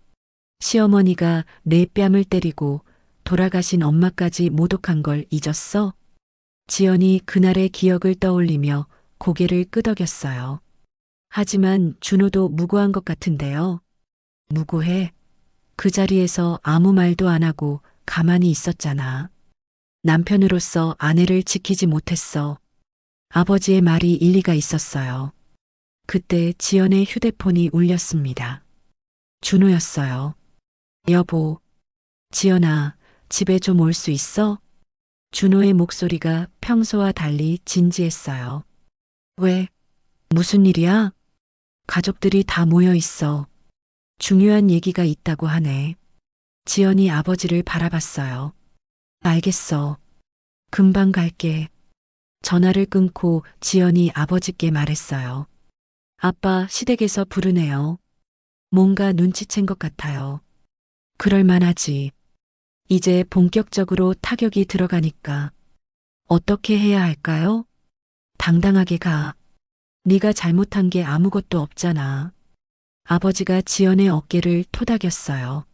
시어머니가 내 뺨을 때리고 돌아가신 엄마까지 모독한 걸 잊었어? 지연이 그날의 기억을 떠올리며 고개를 끄덕였어요. 하지만 준호도 무고한 것 같은데요. 무고해? 그 자리에서 아무 말도 안 하고 가만히 있었잖아. 남편으로서 아내를 지키지 못했어. 아버지의 말이 일리가 있었어요. 그때 지연의 휴대폰이 울렸습니다. 준호였어요. 여보, 지연아, 집에 좀 올 수 있어? 준호의 목소리가 평소와 달리 진지했어요. 왜? 무슨 일이야? 가족들이 다 모여 있어. 중요한 얘기가 있다고 하네. 지연이 아버지를 바라봤어요. 알겠어. 금방 갈게. 전화를 끊고 지연이 아버지께 말했어요. 아빠 시댁에서 부르네요. 뭔가 눈치챈 것 같아요. 그럴만하지. 이제 본격적으로 타격이 들어가니까 어떻게 해야 할까요? 당당하게 가. 네가 잘못한 게 아무것도 없잖아. 아버지가 지연의 어깨를 토닥였어요.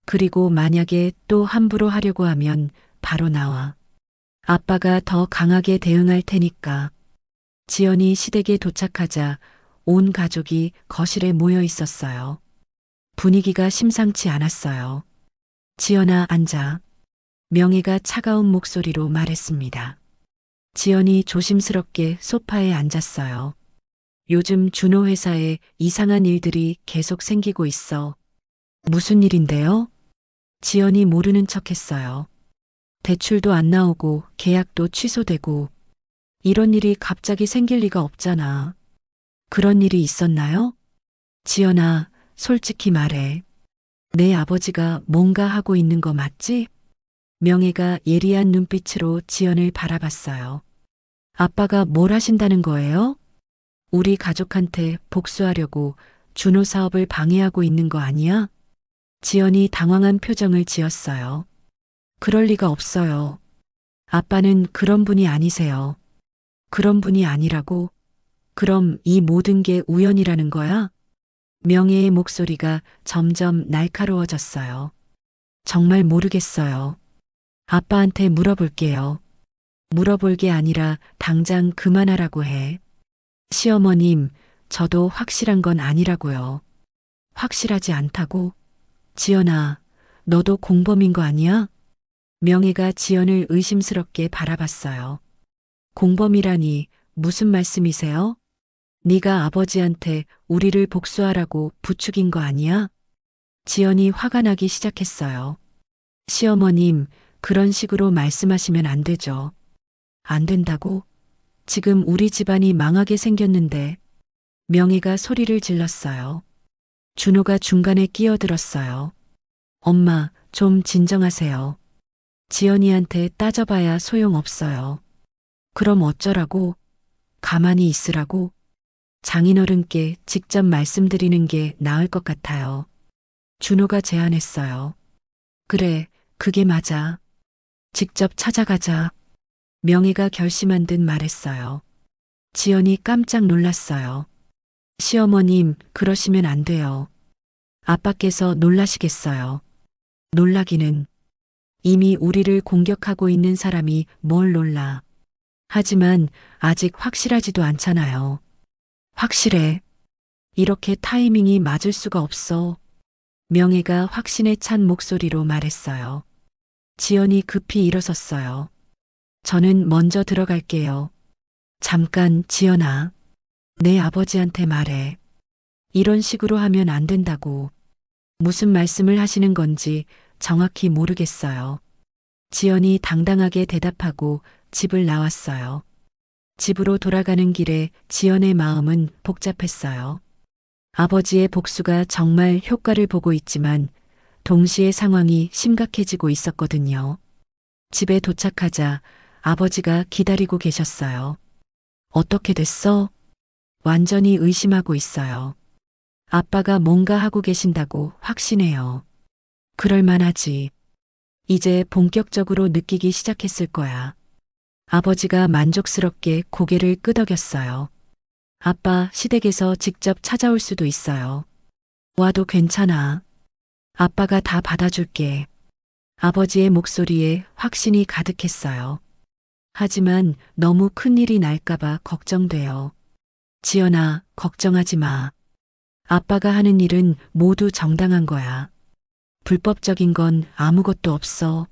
그리고 만약에 또 함부로 하려고 하면 바로 나와. 아빠가 더 강하게 대응할 테니까. 지연이 시댁에 도착하자 온 가족이 거실에 모여 있었어요. 분위기가 심상치 않았어요. 지연아, 앉아. 명혜가 차가운 목소리로 말했습니다. 지연이 조심스럽게 소파에 앉았어요. 요즘 준호 회사에 이상한 일들이 계속 생기고 있어. 무슨 일인데요? 지연이 모르는 척 했어요. 대출도 안 나오고 계약도 취소되고 이런 일이 갑자기 생길 리가 없잖아. 그런 일이 있었나요? 지연아, 솔직히 말해. 내 아버지가 뭔가 하고 있는 거 맞지? 명혜가 예리한 눈빛으로 지연을 바라봤어요. 아빠가 뭘 하신다는 거예요? 우리 가족한테 복수하려고 준호 사업을 방해하고 있는 거 아니야? 지연이 당황한 표정을 지었어요. 그럴 리가 없어요. 아빠는 그런 분이 아니세요. 그런 분이 아니라고? 그럼 이 모든 게 우연이라는 거야? 명혜의 목소리가 점점 날카로워졌어요. 정말 모르겠어요. 아빠한테 물어볼게요. 물어볼 게 아니라 당장 그만하라고 해. 시어머님, 저도 확실한 건 아니라고요. 확실하지 않다고? 지연아, 너도 공범인 거 아니야? 명혜가 지연을 의심스럽게 바라봤어요. 공범이라니 무슨 말씀이세요? 네가 아버지한테 우리를 복수하라고 부추긴 거 아니야? 지연이 화가 나기 시작했어요. 시어머님, 그런 식으로 말씀하시면 안 되죠. 안 된다고? 지금 우리 집안이 망하게 생겼는데. 명혜가 소리를 질렀어요. 준호가 중간에 끼어들었어요. 엄마, 좀 진정하세요. 지연이한테 따져봐야 소용없어요. 그럼 어쩌라고? 가만히 있으라고? 장인어른께 직접 말씀드리는 게 나을 것 같아요. 준호가 제안했어요. 그래, 그게 맞아. 직접 찾아가자. 명혜가 결심한 듯 말했어요. 지연이 깜짝 놀랐어요. 시어머님, 그러시면 안 돼요. 아빠께서 놀라시겠어요. 놀라기는. 이미 우리를 공격하고 있는 사람이 뭘 놀라. 하지만 아직 확실하지도 않잖아요. 확실해. 이렇게 타이밍이 맞을 수가 없어. 명혜가 확신에 찬 목소리로 말했어요. 지연이 급히 일어섰어요. 저는 먼저 들어갈게요. 잠깐, 지연아. 내 아버지한테 말해. 이런 식으로 하면 안 된다고. 무슨 말씀을 하시는 건지 정확히 모르겠어요. 지연이 당당하게 대답하고 집을 나왔어요. 집으로 돌아가는 길에 지연의 마음은 복잡했어요. 아버지의 복수가 정말 효과를 보고 있지만 동시에 상황이 심각해지고 있었거든요. 집에 도착하자 아버지가 기다리고 계셨어요. 어떻게 됐어? 완전히 의심하고 있어요. 아빠가 뭔가 하고 계신다고 확신해요. 그럴만하지. 이제 본격적으로 느끼기 시작했을 거야. 아버지가 만족스럽게 고개를 끄덕였어요. 아빠, 시댁에서 직접 찾아올 수도 있어요. 와도 괜찮아. 아빠가 다 받아줄게. 아버지의 목소리에 확신이 가득했어요. 하지만 너무 큰일이 날까봐 걱정돼요. 지연아, 걱정하지 마. 아빠가 하는 일은 모두 정당한 거야. 불법적인 건 아무것도 없어.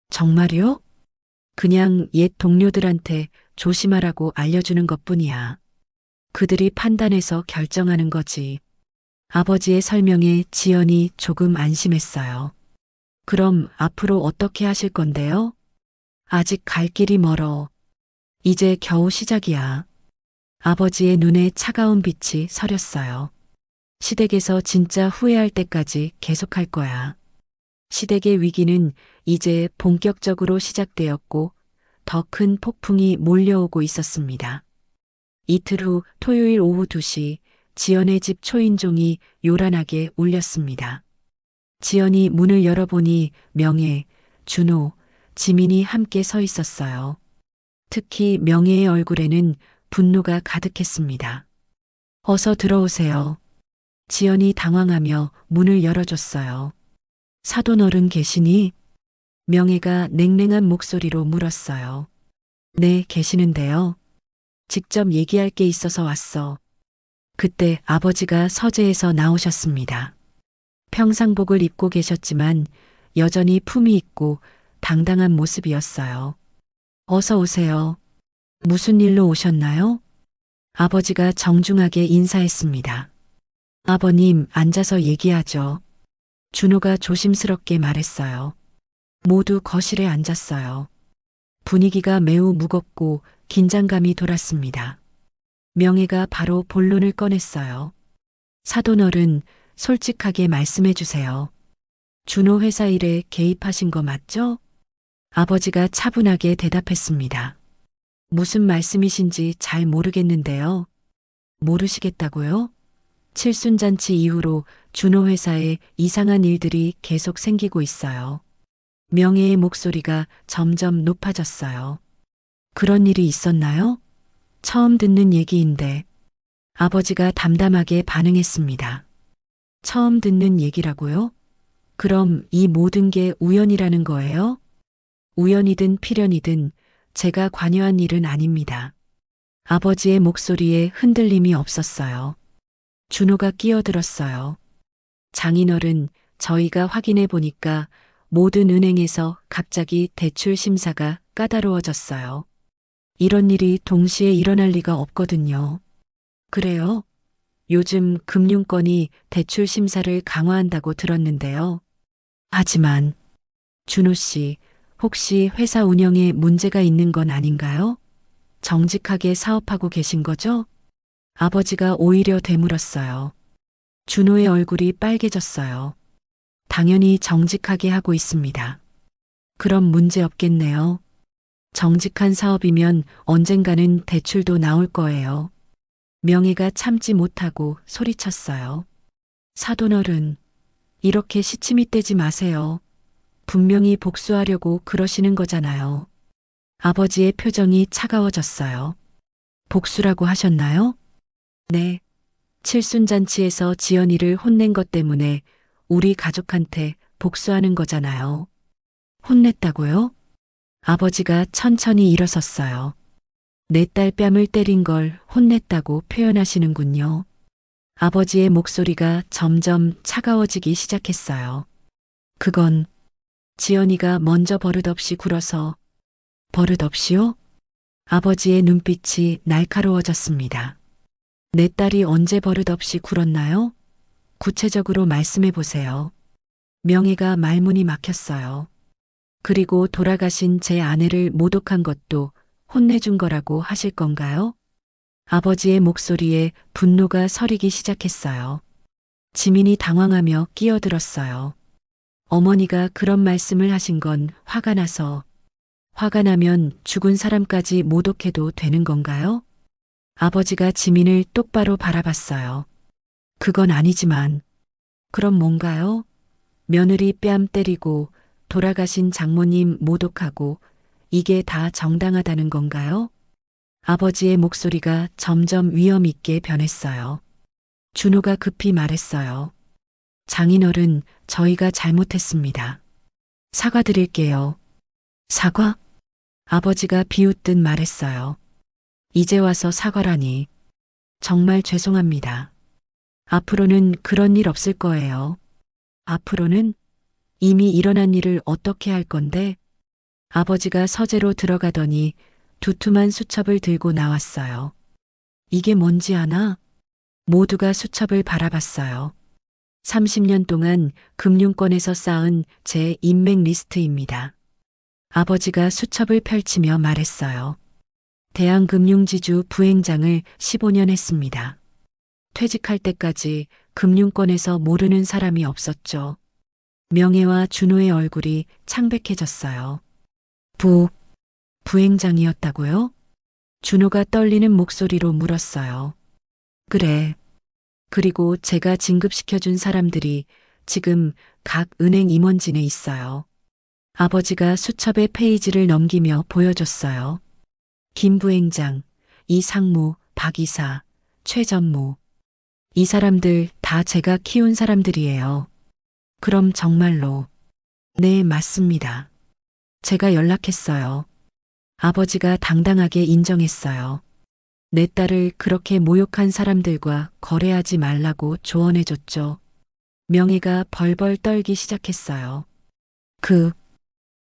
정말요? 그냥 옛 동료들한테 조심하라고 알려주는 것뿐이야. 그들이 판단해서 결정하는 거지. 아버지의 설명에 지연이 조금 안심했어요. 그럼 앞으로 어떻게 하실 건데요? 아직 갈 길이 멀어. 이제 겨우 시작이야. 아버지의 눈에 차가운 빛이 서렸어요. 시댁에서 진짜 후회할 때까지 계속할 거야. 시댁의 위기는 이제 본격적으로 시작되었고 더 큰 폭풍이 몰려오고 있었습니다. 이틀 후 토요일 오후 2시 지연의 집 초인종이 요란하게 울렸습니다. 지연이 문을 열어보니 명혜, 준호, 지민이 함께 서 있었어요. 특히 명혜의 얼굴에는 분노가 가득했습니다. 어서 들어오세요. 지연이 당황하며 문을 열어줬어요. 사돈 어른 계시니? 명혜가 냉랭한 목소리로 물었어요. 네, 계시는데요. 직접 얘기할 게 있어서 왔어. 그때 아버지가 서재에서 나오셨습니다. 평상복을 입고 계셨지만 여전히 품위 있고 당당한 모습이었어요. 어서 오세요. 무슨 일로 오셨나요? 아버지가 정중하게 인사했습니다. 아버님, 앉아서 얘기하죠. 준호가 조심스럽게 말했어요. 모두 거실에 앉았어요. 분위기가 매우 무겁고 긴장감이 돌았습니다. 명혜가 바로 본론을 꺼냈어요. 사돈어른, 솔직하게 말씀해 주세요. 준호 회사 일에 개입하신 거 맞죠? 아버지가 차분하게 대답했습니다. 무슨 말씀이신지 잘 모르겠는데요. 모르시겠다고요? 칠순잔치 이후로 준호 회사에 이상한 일들이 계속 생기고 있어요. 명혜의 목소리가 점점 높아졌어요. 그런 일이 있었나요? 처음 듣는 얘기인데 아버지가 담담하게 반응했습니다. 처음 듣는 얘기라고요? 그럼 이 모든 게 우연이라는 거예요? 우연이든 필연이든 제가 관여한 일은 아닙니다. 아버지의 목소리에 흔들림이 없었어요. 준호가 끼어들었어요. 장인어른, 저희가 확인해 보니까 모든 은행에서 갑자기 대출 심사가 까다로워졌어요. 이런 일이 동시에 일어날 리가 없거든요. 그래요? 요즘 금융권이 대출 심사를 강화한다고 들었는데요. 하지만 준호 씨, 혹시 회사 운영에 문제가 있는 건 아닌가요? 정직하게 사업하고 계신 거죠? 아버지가 오히려 되물었어요. 준호의 얼굴이 빨개졌어요. 당연히 정직하게 하고 있습니다. 그럼 문제 없겠네요. 정직한 사업이면 언젠가는 대출도 나올 거예요. 명혜가 참지 못하고 소리쳤어요. 사돈어른, 이렇게 시침이 떼지 마세요. 분명히 복수하려고 그러시는 거잖아요. 아버지의 표정이 차가워졌어요. 복수라고 하셨나요? 네. 칠순잔치에서 지연이를 혼낸 것 때문에 우리 가족한테 복수하는 거잖아요. 혼냈다고요? 아버지가 천천히 일어섰어요. 내 딸 뺨을 때린 걸 혼냈다고 표현하시는군요. 아버지의 목소리가 점점 차가워지기 시작했어요. 그건 지연이가 먼저 버릇없이 굴어서. 버릇없이요? 아버지의 눈빛이 날카로워졌습니다. 내 딸이 언제 버릇없이 굴었나요? 구체적으로 말씀해 보세요. 명혜가 말문이 막혔어요. 그리고 돌아가신 제 아내를 모독한 것도 혼내준 거라고 하실 건가요? 아버지의 목소리에 분노가 서리기 시작했어요. 지민이 당황하며 끼어들었어요. 어머니가 그런 말씀을 하신 건 화가 나서. 화가 나면 죽은 사람까지 모독해도 되는 건가요? 아버지가 지민을 똑바로 바라봤어요. 그건 아니지만. 그럼 뭔가요? 며느리 뺨 때리고 돌아가신 장모님 모독하고 이게 다 정당하다는 건가요? 아버지의 목소리가 점점 위험 있게 변했어요. 준호가 급히 말했어요. 장인어른, 저희가 잘못했습니다. 사과드릴게요. 사과? 아버지가 비웃듯 말했어요. 이제 와서 사과라니. 정말 죄송합니다. 앞으로는 그런 일 없을 거예요. 앞으로는? 이미 일어난 일을 어떻게 할 건데? 아버지가 서재로 들어가더니 두툼한 수첩을 들고 나왔어요. 이게 뭔지 아나? 모두가 수첩을 바라봤어요. 30년 동안 금융권에서 쌓은 제 인맥 리스트입니다. 아버지가 수첩을 펼치며 말했어요. 대한금융지주 부행장을 15년 했습니다. 퇴직할 때까지 금융권에서 모르는 사람이 없었죠. 명혜와 준호의 얼굴이 창백해졌어요. 부행장이었다고요? 준호가 떨리는 목소리로 물었어요. 그래. 그리고 제가 진급시켜준 사람들이 지금 각 은행 임원진에 있어요. 아버지가 수첩의 페이지를 넘기며 보여줬어요. 김 부행장, 이상무, 박이사, 최전무. 이 사람들 다 제가 키운 사람들이에요. 그럼 정말로. 네, 맞습니다. 제가 연락했어요. 아버지가 당당하게 인정했어요. 내 딸을 그렇게 모욕한 사람들과 거래하지 말라고 조언해줬죠. 명희가 벌벌 떨기 시작했어요.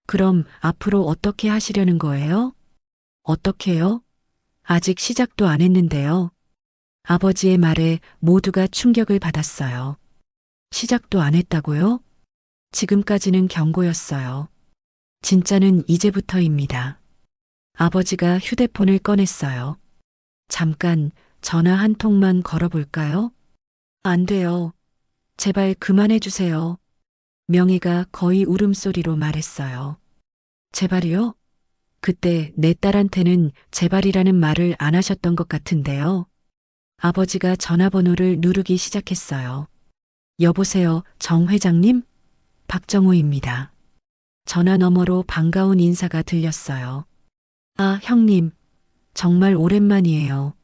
그럼 앞으로 어떻게 하시려는 거예요? 어떻게요? 아직 시작도 안 했는데요. 아버지의 말에 모두가 충격을 받았어요. 시작도 안 했다고요? 지금까지는 경고였어요. 진짜는 이제부터입니다. 아버지가 휴대폰을 꺼냈어요. 잠깐 전화 한 통만 걸어볼까요? 안 돼요. 제발 그만해 주세요. 명희가 거의 울음소리로 말했어요. 제발이요? 그때 내 딸한테는 제발이라는 말을 안 하셨던 것 같은데요. 아버지가 전화번호를 누르기 시작했어요. 여보세요, 정 회장님? 박정우입니다. 전화 너머로 반가운 인사가 들렸어요. 아, 형님. 정말 오랜만이에요.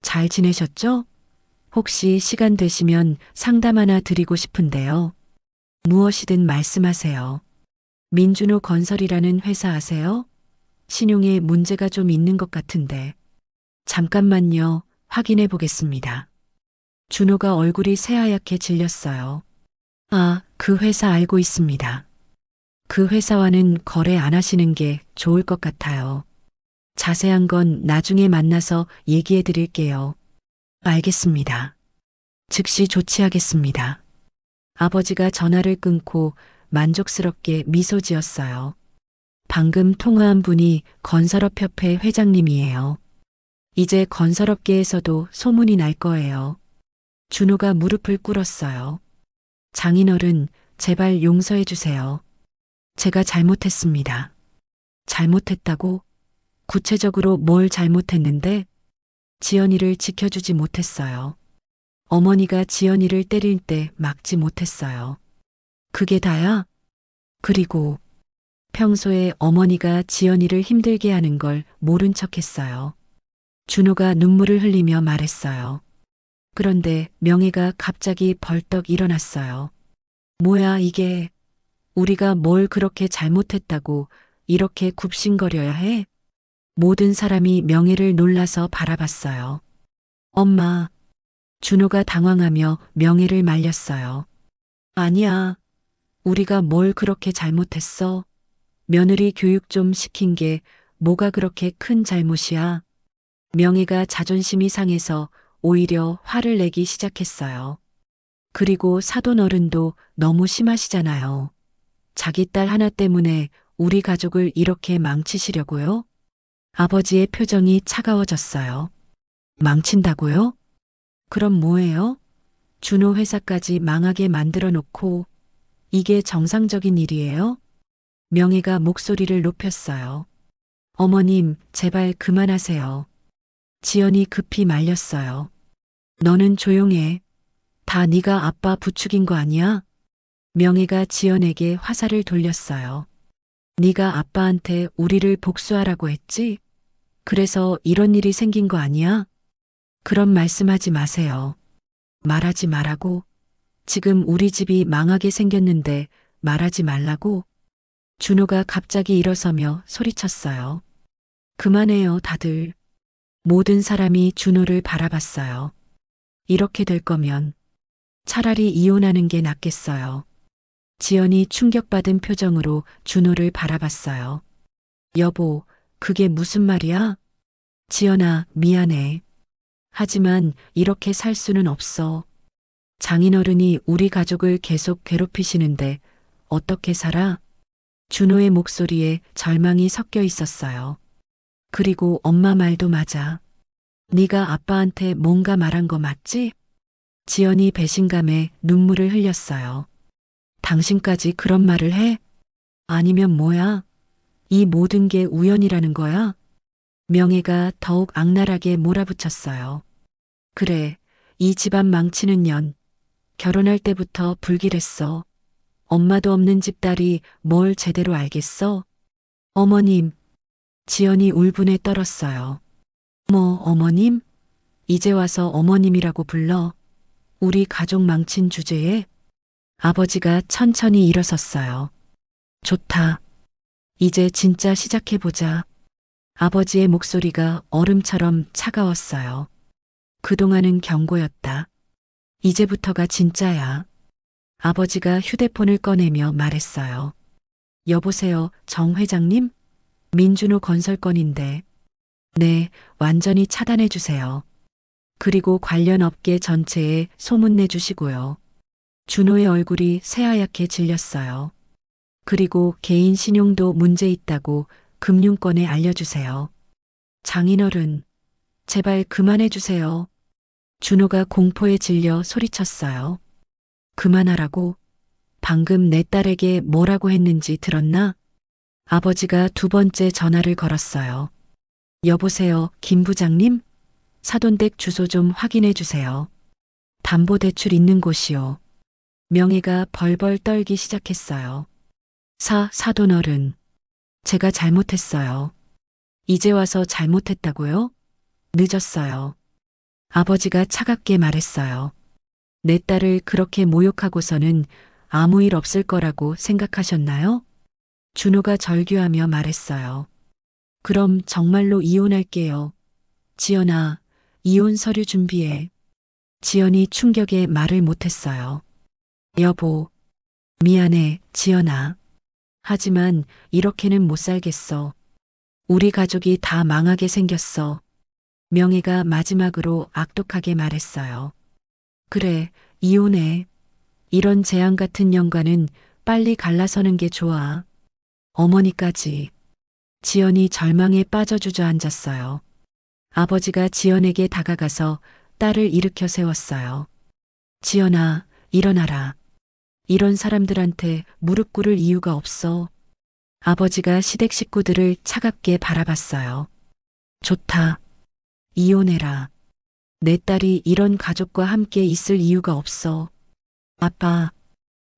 잘 지내셨죠? 혹시 시간 되시면 상담 하나 드리고 싶은데요. 무엇이든 말씀하세요. 민준호 건설이라는 회사 아세요? 신용에 문제가 좀 있는 것 같은데. 잠깐만요. 확인해 보겠습니다. 준호가 얼굴이 새하얗게 질렸어요. 아, 그 회사 알고 있습니다. 그 회사와는 거래 안 하시는 게 좋을 것 같아요. 자세한 건 나중에 만나서 얘기해 드릴게요. 알겠습니다. 즉시 조치하겠습니다. 아버지가 전화를 끊고 만족스럽게 미소 지었어요. 방금 통화한 분이 건설업협회 회장님이에요. 이제 건설업계에서도 소문이 날 거예요. 준호가 무릎을 꿇었어요. 장인어른, 제발 용서해 주세요. 제가 잘못했습니다. 잘못했다고? 구체적으로 뭘 잘못했는데? 지연이를 지켜주지 못했어요. 어머니가 지연이를 때릴 때 막지 못했어요. 그게 다야? 그리고 평소에 어머니가 지연이를 힘들게 하는 걸 모른 척 했어요. 준호가 눈물을 흘리며 말했어요. 그런데 명희가 갑자기 벌떡 일어났어요. 뭐야 이게, 우리가 뭘 그렇게 잘못했다고 이렇게 굽신거려야 해? 모든 사람이 명희를 놀라서 바라봤어요. 엄마. 준호가 당황하며 명희를 말렸어요. 아니야. 우리가 뭘 그렇게 잘못했어? 며느리 교육 좀 시킨 게 뭐가 그렇게 큰 잘못이야? 명희가 자존심이 상해서 오히려 화를 내기 시작했어요. 그리고 사돈 어른도 너무 심하시잖아요. 자기 딸 하나 때문에 우리 가족을 이렇게 망치시려고요? 아버지의 표정이 차가워졌어요. 망친다고요? 그럼 뭐예요? 준호 회사까지 망하게 만들어 놓고 이게 정상적인 일이에요? 명희가 목소리를 높였어요. 어머님, 제발 그만하세요. 지연이 급히 말렸어요. 너는 조용해. 다 네가 아빠 부추긴 거 아니야? 명희가 지연에게 화살을 돌렸어요. 네가 아빠한테 우리를 복수하라고 했지? 그래서 이런 일이 생긴 거 아니야? 그런 말씀하지 마세요. 말하지 말라고. 지금 우리 집이 망하게 생겼는데 말하지 말라고. 준호가 갑자기 일어서며 소리쳤어요. 그만해요, 다들. 모든 사람이 준호를 바라봤어요. 이렇게 될 거면 차라리 이혼하는 게 낫겠어요. 지연이 충격받은 표정으로 준호를 바라봤어요. 여보, 그게 무슨 말이야? 지연아, 미안해. 하지만 이렇게 살 수는 없어. 장인어른이 우리 가족을 계속 괴롭히시는데 어떻게 살아? 준호의 목소리에 절망이 섞여 있었어요. 그리고 엄마 말도 맞아. 네가 아빠한테 뭔가 말한 거 맞지? 지연이 배신감에 눈물을 흘렸어요. 당신까지 그런 말을 해? 아니면 뭐야? 이 모든 게 우연이라는 거야? 명혜가 더욱 악랄하게 몰아붙였어요. 그래, 이 집안 망치는 년. 결혼할 때부터 불길했어. 엄마도 없는 집 딸이 뭘 제대로 알겠어? 어머님. 지연이 울분에 떨었어요. 뭐, 어머님? 이제 와서 어머님이라고 불러. 우리 가족 망친 주제에? 아버지가 천천히 일어섰어요. 좋다. 이제 진짜 시작해보자. 아버지의 목소리가 얼음처럼 차가웠어요. 그동안은 경고였다. 이제부터가 진짜야. 아버지가 휴대폰을 꺼내며 말했어요. 여보세요, 정 회장님? 민준호 건설건인데. 네, 완전히 차단해 주세요. 그리고 관련 업계 전체에 소문내 주시고요. 준호의 얼굴이 새하얗게 질렸어요. 그리고 개인 신용도 문제 있다고 금융권에 알려주세요. 장인어른, 제발 그만해 주세요. 준호가 공포에 질려 소리쳤어요. 그만하라고? 방금 내 딸에게 뭐라고 했는지 들었나? 아버지가 두 번째 전화를 걸었어요. 여보세요, 김 부장님? 사돈댁 주소 좀 확인해 주세요. 담보대출 있는 곳이요. 명희가 벌벌 떨기 시작했어요. 사돈어른. 제가 잘못했어요. 이제 와서 잘못했다고요? 늦었어요. 아버지가 차갑게 말했어요. 내 딸을 그렇게 모욕하고서는 아무 일 없을 거라고 생각하셨나요? 준호가 절규하며 말했어요. 그럼 정말로 이혼할게요. 지연아, 이혼 서류 준비해. 지연이 충격에 말을 못했어요. 여보, 미안해, 지연아. 하지만 이렇게는 못 살겠어. 우리 가족이 다 망하게 생겼어. 명희가 마지막으로 악독하게 말했어요. 그래, 이혼해. 이런 재앙 같은 영가는 빨리 갈라서는 게 좋아. 어머니까지. 지연이 절망에 빠져 주저앉았어요. 아버지가 지연에게 다가가서 딸을 일으켜 세웠어요. 지연아, 일어나라. 이런 사람들한테 무릎 꿇을 이유가 없어. 아버지가 시댁 식구들을 차갑게 바라봤어요. 좋다. 이혼해라. 내 딸이 이런 가족과 함께 있을 이유가 없어. 아빠,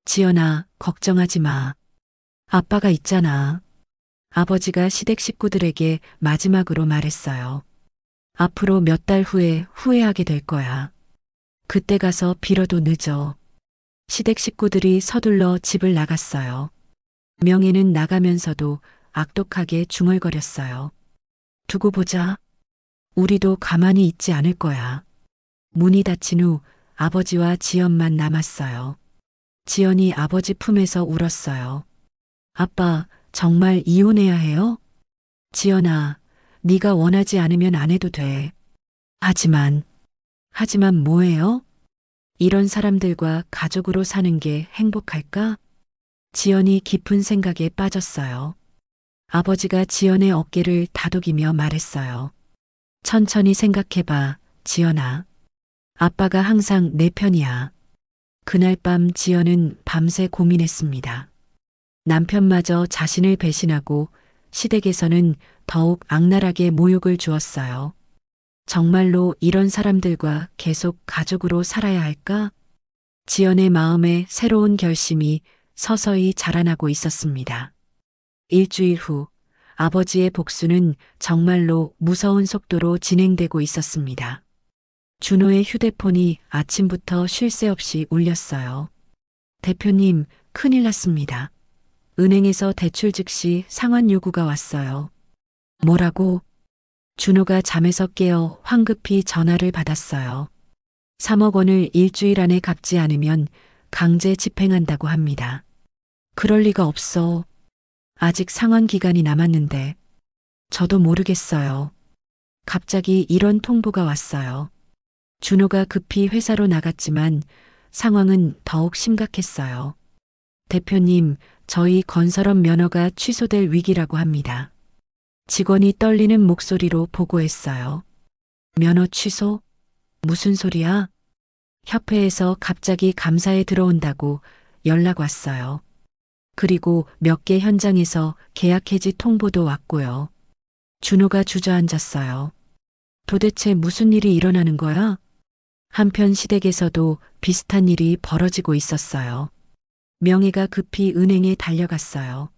지연아, 걱정하지 마. 아빠가 있잖아. 아버지가 시댁 식구들에게 마지막으로 말했어요. 앞으로 몇 달 후에 후회하게 될 거야. 그때 가서 빌어도 늦어. 시댁 식구들이 서둘러 집을 나갔어요. 명희는 나가면서도 악독하게 중얼거렸어요. 두고 보자. 우리도 가만히 있지 않을 거야. 문이 닫힌 후 아버지와 지연만 남았어요. 지연이 아버지 품에서 울었어요. 아빠, 정말 이혼해야 해요? 지연아, 네가 원하지 않으면 안 해도 돼. 하지만 뭐예요? 이런 사람들과 가족으로 사는 게 행복할까? 지연이 깊은 생각에 빠졌어요. 아버지가 지연의 어깨를 다독이며 말했어요. 천천히 생각해봐, 지연아. 아빠가 항상 내 편이야. 그날 밤 지연은 밤새 고민했습니다. 남편마저 자신을 배신하고 시댁에서는 더욱 악랄하게 모욕을 주었어요. 정말로 이런 사람들과 계속 가족으로 살아야 할까? 지연의 마음에 새로운 결심이 서서히 자라나고 있었습니다. 일주일 후 아버지의 복수는 정말로 무서운 속도로 진행되고 있었습니다. 준호의 휴대폰이 아침부터 쉴 새 없이 울렸어요. 대표님, 큰일 났습니다. 은행에서 대출 즉시 상환 요구가 왔어요. 뭐라고? 준호가 잠에서 깨어 황급히 전화를 받았어요. 3억 원을 일주일 안에 갚지 않으면 강제 집행한다고 합니다. 그럴 리가 없어. 아직 상환 기간이 남았는데. 저도 모르겠어요. 갑자기 이런 통보가 왔어요. 준호가 급히 회사로 나갔지만 상황은 더욱 심각했어요. 대표님, 저희 건설업 면허가 취소될 위기라고 합니다. 직원이 떨리는 목소리로 보고했어요. 면허 취소? 무슨 소리야? 협회에서 갑자기 감사에 들어온다고 연락 왔어요. 그리고 몇 개 현장에서 계약 해지 통보도 왔고요. 준호가 주저앉았어요. 도대체 무슨 일이 일어나는 거야? 한편 시댁에서도 비슷한 일이 벌어지고 있었어요. 명희가 급히 은행에 달려갔어요.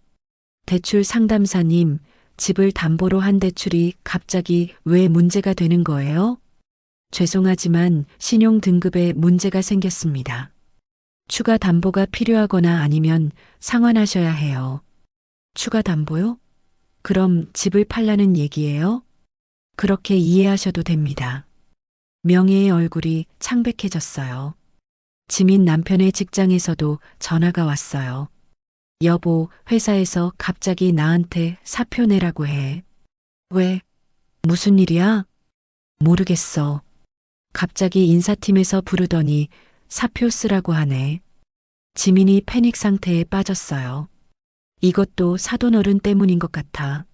대출 상담사님, 집을 담보로 한 대출이 갑자기 왜 문제가 되는 거예요? 죄송하지만 신용 등급에 문제가 생겼습니다. 추가 담보가 필요하거나 아니면 상환하셔야 해요. 추가 담보요? 그럼 집을 팔라는 얘기예요? 그렇게 이해하셔도 됩니다. 명희의 얼굴이 창백해졌어요. 지민 남편의 직장에서도 전화가 왔어요. 여보, 회사에서 갑자기 나한테 사표 내라고 해. 왜? 무슨 일이야? 모르겠어. 갑자기 인사팀에서 부르더니 사표 쓰라고 하네. 지민이 패닉 상태에 빠졌어요. 이것도 사돈어른 때문인 것 같아.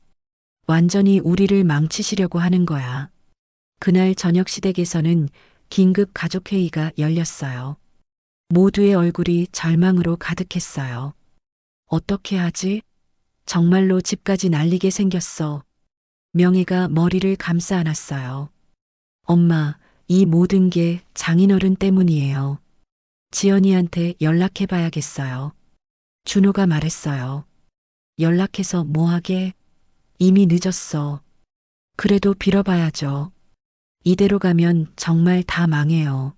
완전히 우리를 망치시려고 하는 거야. 그날 저녁 시댁에서는 긴급 가족회의가 열렸어요. 모두의 얼굴이 절망으로 가득했어요. 어떻게 하지? 정말로 집까지 날리게 생겼어. 명혜가 머리를 감싸 안았어요. 엄마, 이 모든 게 장인어른 때문이에요. 지연이한테 연락해 봐야겠어요. 준호가 말했어요. 연락해서 뭐 하게? 이미 늦었어. 그래도 빌어봐야죠. 이대로 가면 정말 다 망해요.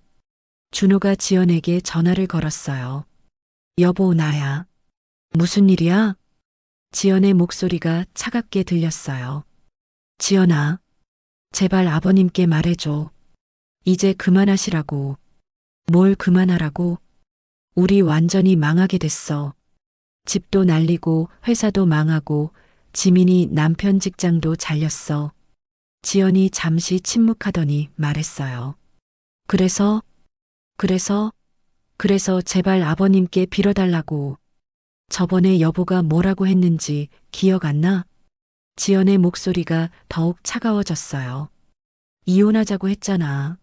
준호가 지연에게 전화를 걸었어요. 여보, 나야. 무슨 일이야? 지연의 목소리가 차갑게 들렸어요. 지연아, 제발 아버님께 말해줘. 이제 그만하시라고. 뭘 그만하라고? 우리 완전히 망하게 됐어. 집도 날리고 회사도 망하고 지민이 남편 직장도 잘렸어. 지연이 잠시 침묵하더니 말했어요. 그래서 제발 아버님께 빌어달라고. 저번에 여보가 뭐라고 했는지 기억 안 나? 지연의 목소리가 더욱 차가워졌어요. 이혼하자고 했잖아.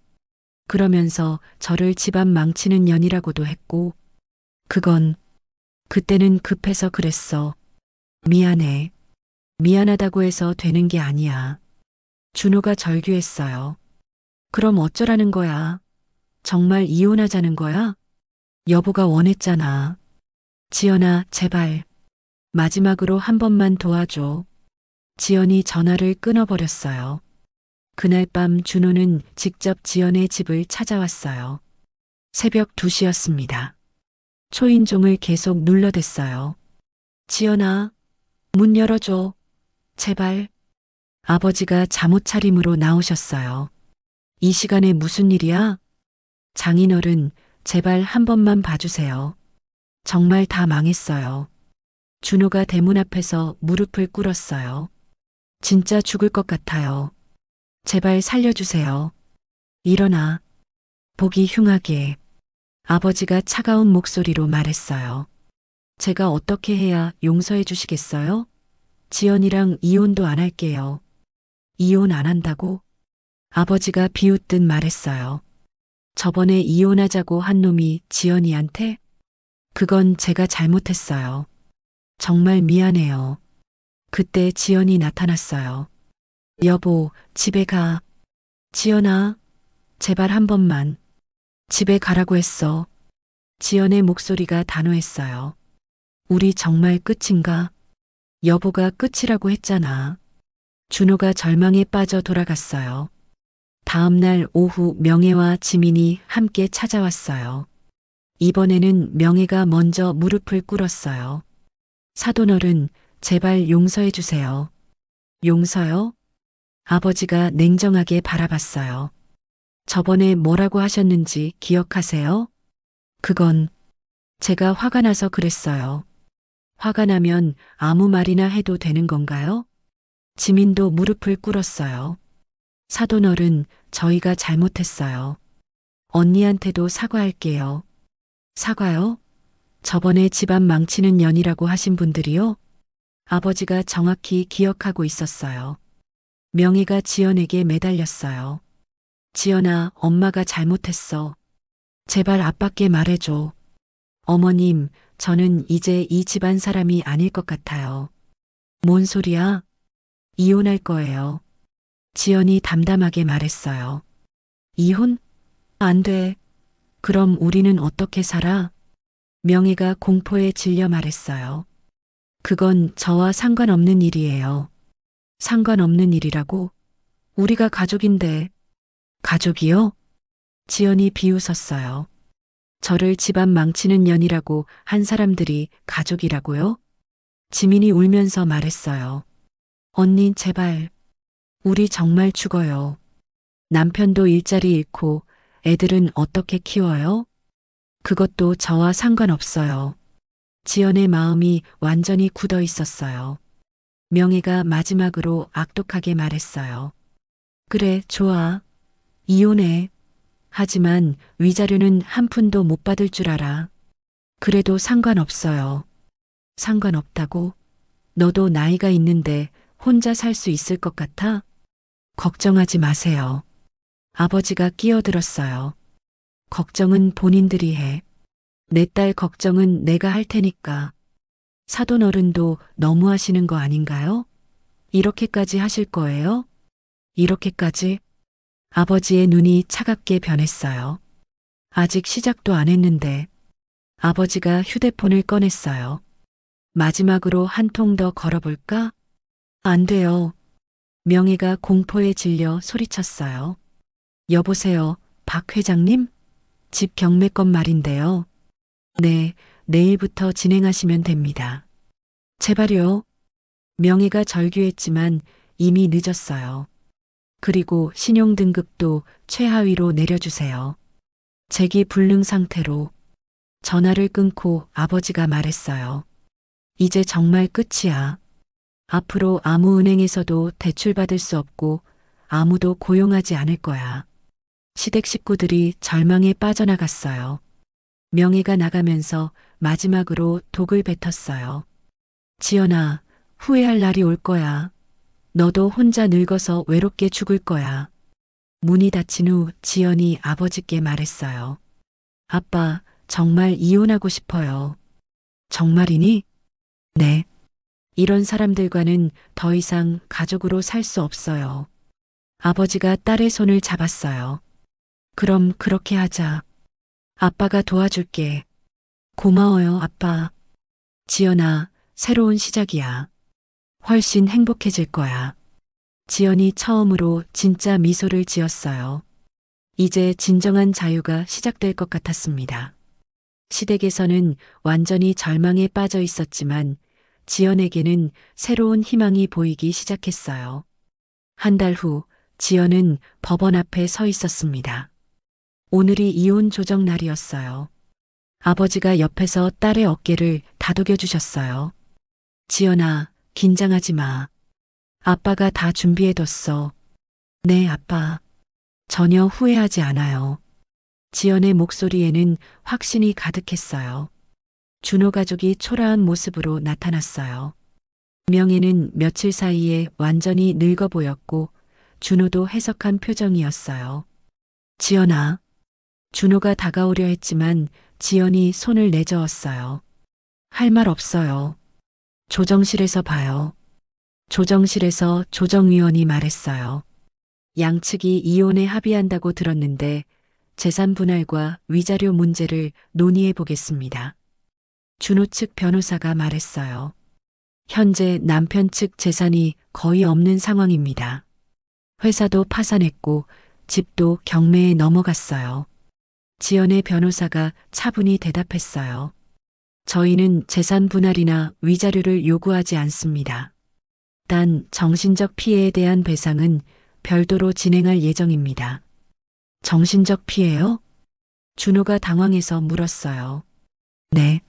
그러면서 저를 집안 망치는 년이라고도 했고, 그때는 급해서 그랬어. 미안해. 미안하다고 해서 되는 게 아니야. 준호가 절규했어요. 그럼 어쩌라는 거야? 정말 이혼하자는 거야? 여보가 원했잖아. 지연아, 제발. 마지막으로 한 번만 도와줘. 지연이 전화를 끊어버렸어요. 그날 밤 준호는 직접 지연의 집을 찾아왔어요. 새벽 2시였습니다. 초인종을 계속 눌러댔어요. 지연아, 문 열어줘. 제발. 아버지가 잠옷 차림으로 나오셨어요. 이 시간에 무슨 일이야? 장인어른, 제발 한 번만 봐주세요. 정말 다 망했어요. 준호가 대문 앞에서 무릎을 꿇었어요. 진짜 죽을 것 같아요. 제발 살려주세요. 일어나. 보기 흉하게. 아버지가 차가운 목소리로 말했어요. 제가 어떻게 해야 용서해 주시겠어요? 지연이랑 이혼도 안 할게요. 이혼 안 한다고? 아버지가 비웃듯 말했어요. 저번에 이혼하자고 한 놈이 지연이한테? 그건 제가 잘못했어요. 정말 미안해요. 그때 지연이 나타났어요. 여보, 집에 가. 지연아, 제발 한 번만. 집에 가라고 했어. 지연의 목소리가 단호했어요. 우리 정말 끝인가? 여보가 끝이라고 했잖아. 준호가 절망에 빠져 돌아갔어요. 다음 날 오후 명혜와 지민이 함께 찾아왔어요. 이번에는 명혜가 먼저 무릎을 꿇었어요. 사돈어른, 제발 용서해 주세요. 용서요? 아버지가 냉정하게 바라봤어요. 저번에 뭐라고 하셨는지 기억하세요? 그건 제가 화가 나서 그랬어요. 화가 나면 아무 말이나 해도 되는 건가요? 지민도 무릎을 꿇었어요. 사돈어른, 저희가 잘못했어요. 언니한테도 사과할게요. 사과요? 저번에 집안 망치는 년이라고 하신 분들이요? 아버지가 정확히 기억하고 있었어요. 명혜가 지연에게 매달렸어요. 지연아, 엄마가 잘못했어. 제발 아빠께 말해줘. 어머님, 저는 이제 이 집안 사람이 아닐 것 같아요. 뭔 소리야? 이혼할 거예요. 지연이 담담하게 말했어요. 이혼? 안 돼. 그럼 우리는 어떻게 살아? 명혜가 공포에 질려 말했어요. 그건 저와 상관없는 일이에요. 상관없는 일이라고? 우리가 가족인데. 가족이요? 지연이 비웃었어요. 저를 집안 망치는 년이라고 한 사람들이 가족이라고요? 지민이 울면서 말했어요. 언니, 제발. 우리 정말 죽어요. 남편도 일자리 잃고 애들은 어떻게 키워요? 그것도 저와 상관없어요. 지연의 마음이 완전히 굳어 있었어요. 명혜가 마지막으로 악독하게 말했어요. 그래, 좋아. 이혼해. 하지만 위자료는 한 푼도 못 받을 줄 알아. 그래도 상관없어요. 상관없다고? 너도 나이가 있는데 혼자 살 수 있을 것 같아? 걱정하지 마세요. 아버지가 끼어들었어요. 걱정은 본인들이 해. 내 딸 걱정은 내가 할 테니까. 사돈 어른도 너무 하시는 거 아닌가요? 이렇게까지 하실 거예요? 이렇게까지? 아버지의 눈이 차갑게 변했어요. 아직 시작도 안 했는데. 아버지가 휴대폰을 꺼냈어요. 마지막으로 한 통 더 걸어볼까? 안 돼요. 명혜가 공포에 질려 소리쳤어요. 여보세요, 박 회장님? 집 경매건 말인데요. 네, 내일부터 진행하시면 됩니다. 제발요. 명혜가 절규했지만 이미 늦었어요. 그리고 신용등급도 최하위로 내려주세요. 재기 불능 상태로. 전화를 끊고 아버지가 말했어요. 이제 정말 끝이야. 앞으로 아무 은행에서도 대출받을 수 없고 아무도 고용하지 않을 거야. 시댁 식구들이 절망에 빠져나갔어요. 명혜가 나가면서 마지막으로 독을 뱉었어요. 지연아, 후회할 날이 올 거야. 너도 혼자 늙어서 외롭게 죽을 거야. 문이 닫힌 후 지연이 아버지께 말했어요. 아빠, 정말 이혼하고 싶어요. 정말이니? 네. 이런 사람들과는 더 이상 가족으로 살 수 없어요. 아버지가 딸의 손을 잡았어요. 그럼 그렇게 하자. 아빠가 도와줄게. 고마워요, 아빠. 지연아, 새로운 시작이야. 훨씬 행복해질 거야. 지연이 처음으로 진짜 미소를 지었어요. 이제 진정한 자유가 시작될 것 같았습니다. 시댁에서는 완전히 절망에 빠져 있었지만 지연에게는 새로운 희망이 보이기 시작했어요. 한 달 후 지연은 법원 앞에 서 있었습니다. 오늘이 이혼 조정 날이었어요. 아버지가 옆에서 딸의 어깨를 다독여 주셨어요. 지연아, 긴장하지 마. 아빠가 다 준비해뒀어. 네, 아빠. 전혀 후회하지 않아요. 지연의 목소리에는 확신이 가득했어요. 준호 가족이 초라한 모습으로 나타났어요. 명혜는 며칠 사이에 완전히 늙어 보였고 준호도 해석한 표정이었어요. 지연아. 준호가 다가오려 했지만 지연이 손을 내저었어요. 할 말 없어요. 조정실에서 봐요. 조정실에서 조정위원이 말했어요. 양측이 이혼에 합의한다고 들었는데 재산 분할과 위자료 문제를 논의해 보겠습니다. 준호 측 변호사가 말했어요. 현재 남편 측 재산이 거의 없는 상황입니다. 회사도 파산했고 집도 경매에 넘어갔어요. 지연의 변호사가 차분히 대답했어요. 저희는 재산 분할이나 위자료를 요구하지 않습니다. 단 정신적 피해에 대한 배상은 별도로 진행할 예정입니다. 정신적 피해요? 준호가 당황해서 물었어요. 네.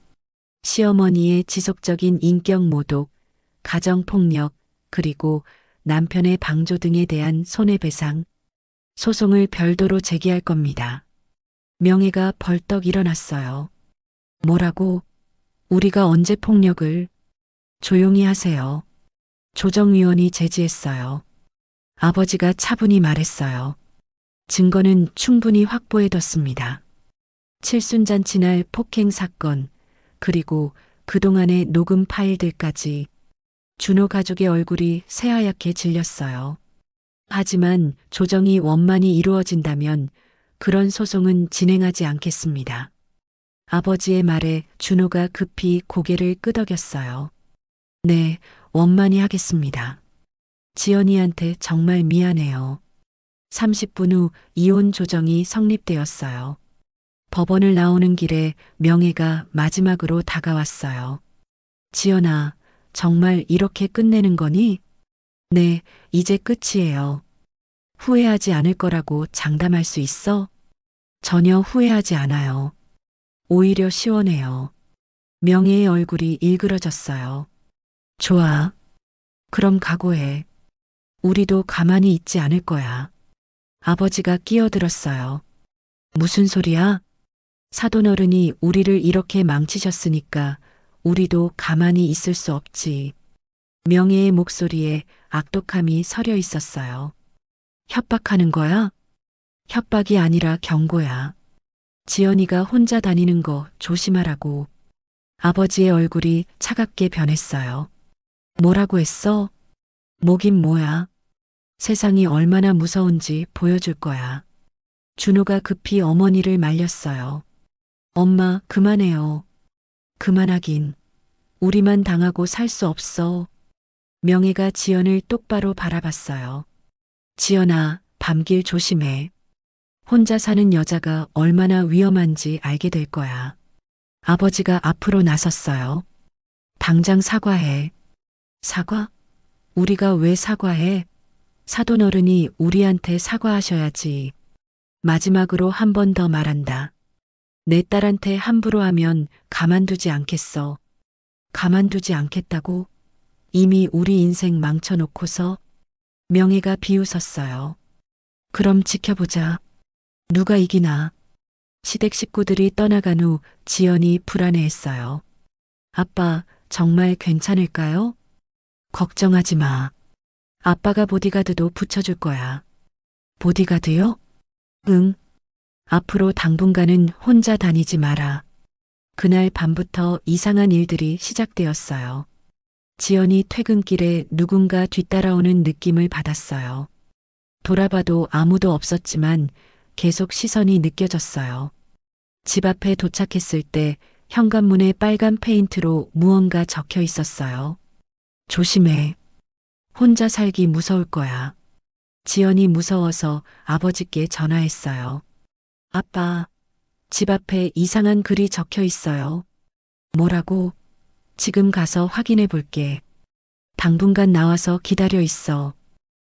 시어머니의 지속적인 인격 모독, 가정폭력, 그리고 남편의 방조 등에 대한 손해배상, 소송을 별도로 제기할 겁니다. 명혜가 벌떡 일어났어요. 뭐라고? 우리가 언제 폭력을? 조용히 하세요. 조정위원이 제지했어요. 아버지가 차분히 말했어요. 증거는 충분히 확보해뒀습니다. 칠순잔치 날 폭행 사건, 그리고 그동안의 녹음 파일들까지. 준호 가족의 얼굴이 새하얗게 질렸어요. 하지만 조정이 원만히 이루어진다면 그런 소송은 진행하지 않겠습니다. 아버지의 말에 준호가 급히 고개를 끄덕였어요. 네, 원만히 하겠습니다. 지연이한테 정말 미안해요. 30분 후 이혼 조정이 성립되었어요. 법원을 나오는 길에 명혜가 마지막으로 다가왔어요. 지연아, 정말 이렇게 끝내는 거니? 네, 이제 끝이에요. 후회하지 않을 거라고 장담할 수 있어? 전혀 후회하지 않아요. 오히려 시원해요. 명예의 얼굴이 일그러졌어요. 좋아. 그럼 각오해. 우리도 가만히 있지 않을 거야. 아버지가 끼어들었어요. 무슨 소리야? 사돈어른이 우리를 이렇게 망치셨으니까 우리도 가만히 있을 수 없지. 명예의 목소리에 악독함이 서려 있었어요. 협박하는 거야? 협박이 아니라 경고야. 지연이가 혼자 다니는 거 조심하라고. 아버지의 얼굴이 차갑게 변했어요. 뭐라고 했어? 뭐긴 뭐야. 세상이 얼마나 무서운지 보여줄 거야. 준호가 급히 어머니를 말렸어요. 엄마, 그만해요. 그만하긴. 우리만 당하고 살 수 없어. 명예가 지연을 똑바로 바라봤어요. 지연아, 밤길 조심해. 혼자 사는 여자가 얼마나 위험한지 알게 될 거야. 아버지가 앞으로 나섰어요. 당장 사과해. 사과? 우리가 왜 사과해? 사돈어른이 우리한테 사과하셔야지. 마지막으로 한 번 더 말한다. 내 딸한테 함부로 하면 가만두지 않겠어. 가만두지 않겠다고? 이미 우리 인생 망쳐놓고서? 명예가 비웃었어요. 그럼 지켜보자. 누가 이기나? 시댁 식구들이 떠나간 후 지연이 불안해했어요. 아빠, 정말 괜찮을까요? 걱정하지 마. 아빠가 보디가드도 붙여줄 거야. 보디가드요? 응. 앞으로 당분간은 혼자 다니지 마라. 그날 밤부터 이상한 일들이 시작되었어요. 지연이 퇴근길에 누군가 뒤따라오는 느낌을 받았어요. 돌아봐도 아무도 없었지만 계속 시선이 느껴졌어요. 집 앞에 도착했을 때 현관문에 빨간 페인트로 무언가 적혀 있었어요. 조심해. 혼자 살기 무서울 거야. 지연이 무서워서 아버지께 전화했어요. 아빠, 집 앞에 이상한 글이 적혀 있어요. 뭐라고? 지금 가서 확인해 볼게. 당분간 나와서 기다려 있어.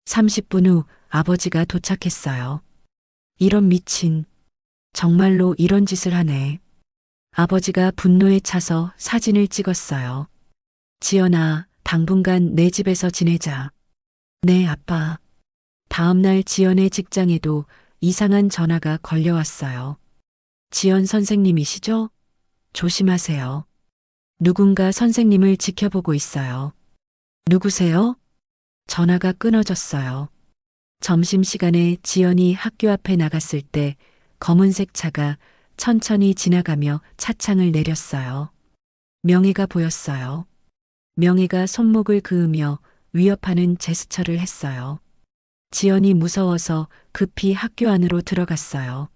30분 후 아버지가 도착했어요. 이런 미친. 정말로 이런 짓을 하네. 아버지가 분노에 차서 사진을 찍었어요. 지연아, 당분간 내 집에서 지내자. 네, 아빠. 다음날 지연의 직장에도 이상한 전화가 걸려왔어요. 지연 선생님이시죠? 조심하세요. 누군가 선생님을 지켜보고 있어요. 누구세요? 전화가 끊어졌어요. 점심시간에 지연이 학교 앞에 나갔을 때 검은색 차가 천천히 지나가며 차창을 내렸어요. 명예가 보였어요. 명예가 손목을 그으며 위협하는 제스처를 했어요. 지연이 무서워서 급히 학교 안으로 들어갔어요.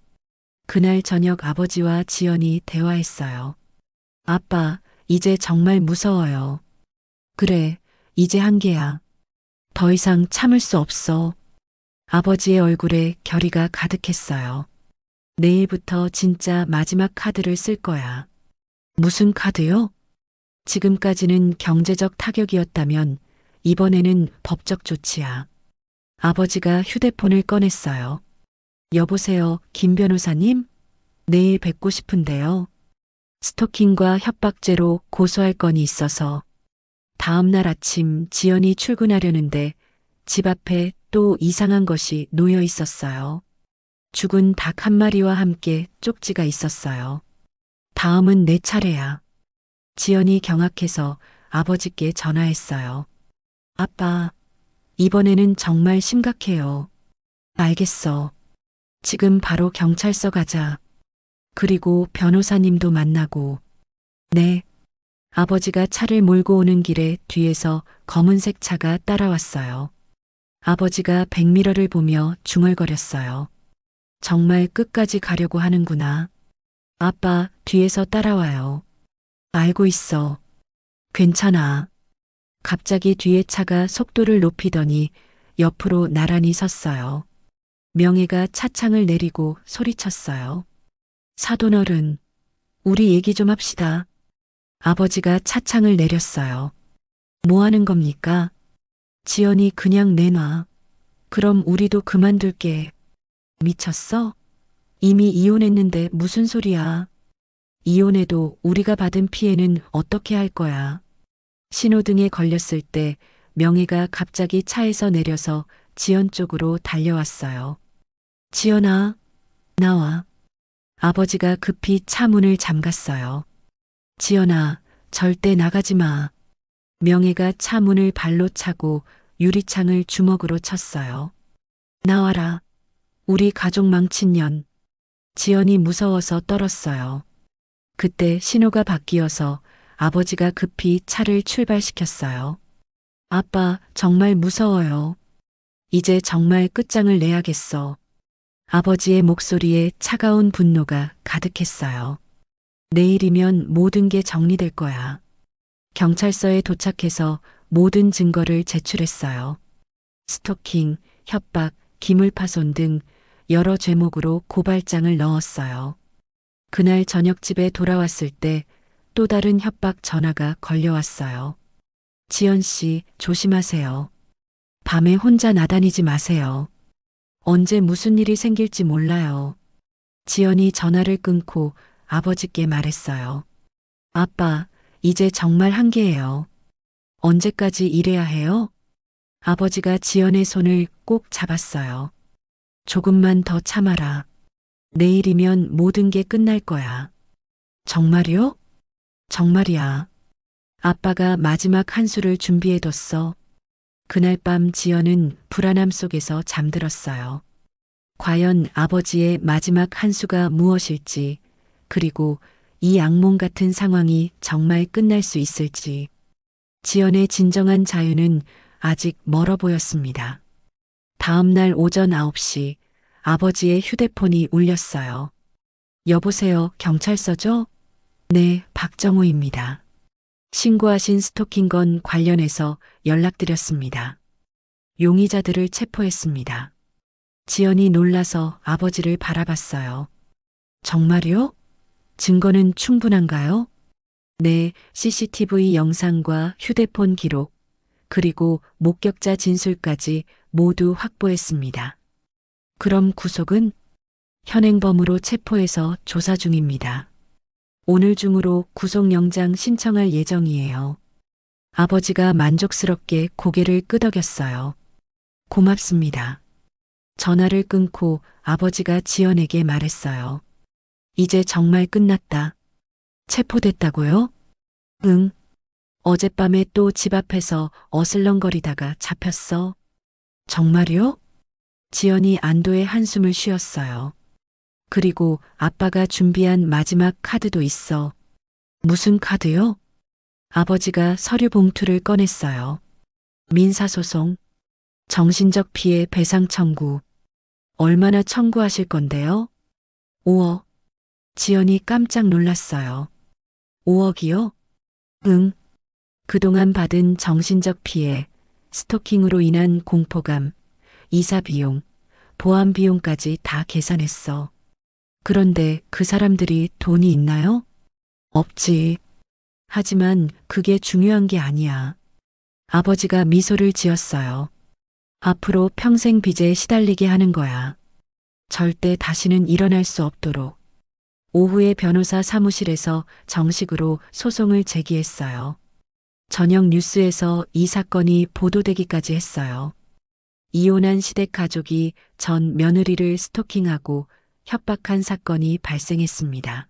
그날 저녁 아버지와 지연이 대화했어요. 아빠, 이제 정말 무서워요. 그래, 이제 한계야. 더 이상 참을 수 없어. 아버지의 얼굴에 결의가 가득했어요. 내일부터 진짜 마지막 카드를 쓸 거야. 무슨 카드요? 지금까지는 경제적 타격이었다면 이번에는 법적 조치야. 아버지가 휴대폰을 꺼냈어요. 여보세요, 김 변호사님? 내일 뵙고 싶은데요. 스토킹과 협박죄로 고소할 건이 있어서. 다음 날 아침 지연이 출근하려는데 집 앞에 또 이상한 것이 놓여 있었어요. 죽은 닭 한 마리와 함께 쪽지가 있었어요. 다음은 내 차례야. 지연이 경악해서 아버지께 전화했어요. 아빠, 이번에는 정말 심각해요. 알겠어. 지금 바로 경찰서 가자. 그리고 변호사님도 만나고. 네. 아버지가 차를 몰고 오는 길에 뒤에서 검은색 차가 따라왔어요. 아버지가 백미러를 보며 중얼거렸어요. 정말 끝까지 가려고 하는구나. 아빠, 뒤에서 따라와요. 알고 있어. 괜찮아. 갑자기 뒤에 차가 속도를 높이더니 옆으로 나란히 섰어요. 명예가 차창을 내리고 소리쳤어요. 사돈어른, 우리 얘기 좀 합시다. 아버지가 차창을 내렸어요. 뭐 하는 겁니까? 지연이 그냥 내놔. 그럼 우리도 그만둘게. 미쳤어? 이미 이혼했는데 무슨 소리야. 이혼해도 우리가 받은 피해는 어떻게 할 거야? 신호등에 걸렸을 때 명혜가 갑자기 차에서 내려서 지연 쪽으로 달려왔어요. 지연아, 나와. 아버지가 급히 차 문을 잠갔어요. 지연아, 절대 나가지 마. 명혜가 차 문을 발로 차고 유리창을 주먹으로 쳤어요. 나와라. 우리 가족 망친 년. 지연이 무서워서 떨었어요. 그때 신호가 바뀌어서 아버지가 급히 차를 출발시켰어요. 아빠, 정말 무서워요. 이제 정말 끝장을 내야겠어. 아버지의 목소리에 차가운 분노가 가득했어요. 내일이면 모든 게 정리될 거야. 경찰서에 도착해서 모든 증거를 제출했어요. 스토킹, 협박, 기물파손 등 여러 죄목으로 고발장을 넣었어요. 그날 저녁 집에 돌아왔을 때 또 다른 협박 전화가 걸려왔어요. 지연 씨, 조심하세요. 밤에 혼자 나다니지 마세요. 언제 무슨 일이 생길지 몰라요. 지연이 전화를 끊고 아버지께 말했어요. 아빠, 이제 정말 한계예요. 언제까지 이래야 해요? 아버지가 지연의 손을 꼭 잡았어요. 조금만 더 참아라. 내일이면 모든 게 끝날 거야. 정말이요? 정말이야. 아빠가 마지막 한수를 준비해뒀어. 그날 밤 지연은 불안함 속에서 잠들었어요. 과연 아버지의 마지막 한수가 무엇일지, 그리고 이 악몽 같은 상황이 정말 끝날 수 있을지. 지연의 진정한 자유는 아직 멀어 보였습니다. 다음 날 오전 9시 아버지의 휴대폰이 울렸어요. 여보세요, 경찰서죠? 네, 박정우입니다. 신고하신 스토킹건 관련해서 연락드렸습니다. 용의자들을 체포했습니다. 지연이 놀라서 아버지를 바라봤어요. 정말요? 증거는 충분한가요? 네, CCTV 영상과 휴대폰 기록, 그리고 목격자 진술까지 모두 확보했습니다. 그럼 구속은? 현행범으로 체포해서 조사 중입니다. 오늘 중으로 구속영장 신청할 예정이에요. 아버지가 만족스럽게 고개를 끄덕였어요. 고맙습니다. 전화를 끊고 아버지가 지연에게 말했어요. 이제 정말 끝났다. 체포됐다고요? 응. 어젯밤에 또 집 앞에서 어슬렁거리다가 잡혔어. 정말요? 지연이 안도의 한숨을 쉬었어요. 그리고 아빠가 준비한 마지막 카드도 있어. 무슨 카드요? 아버지가 서류 봉투를 꺼냈어요. 민사소송, 정신적 피해 배상 청구. 얼마나 청구하실 건데요? 5억. 지연이 깜짝 놀랐어요. 5억이요? 응. 그동안 받은 정신적 피해, 스토킹으로 인한 공포감, 이사 비용, 보안 비용까지 다 계산했어. 그런데 그 사람들이 돈이 있나요? 없지. 하지만 그게 중요한 게 아니야. 아버지가 미소를 지었어요. 앞으로 평생 빚에 시달리게 하는 거야. 절대 다시는 일어날 수 없도록. 오후에 변호사 사무실에서 정식으로 소송을 제기했어요. 저녁 뉴스에서 이 사건이 보도되기까지 했어요. 이혼한 시댁 가족이 전 며느리를 스토킹하고 협박한 사건이 발생했습니다.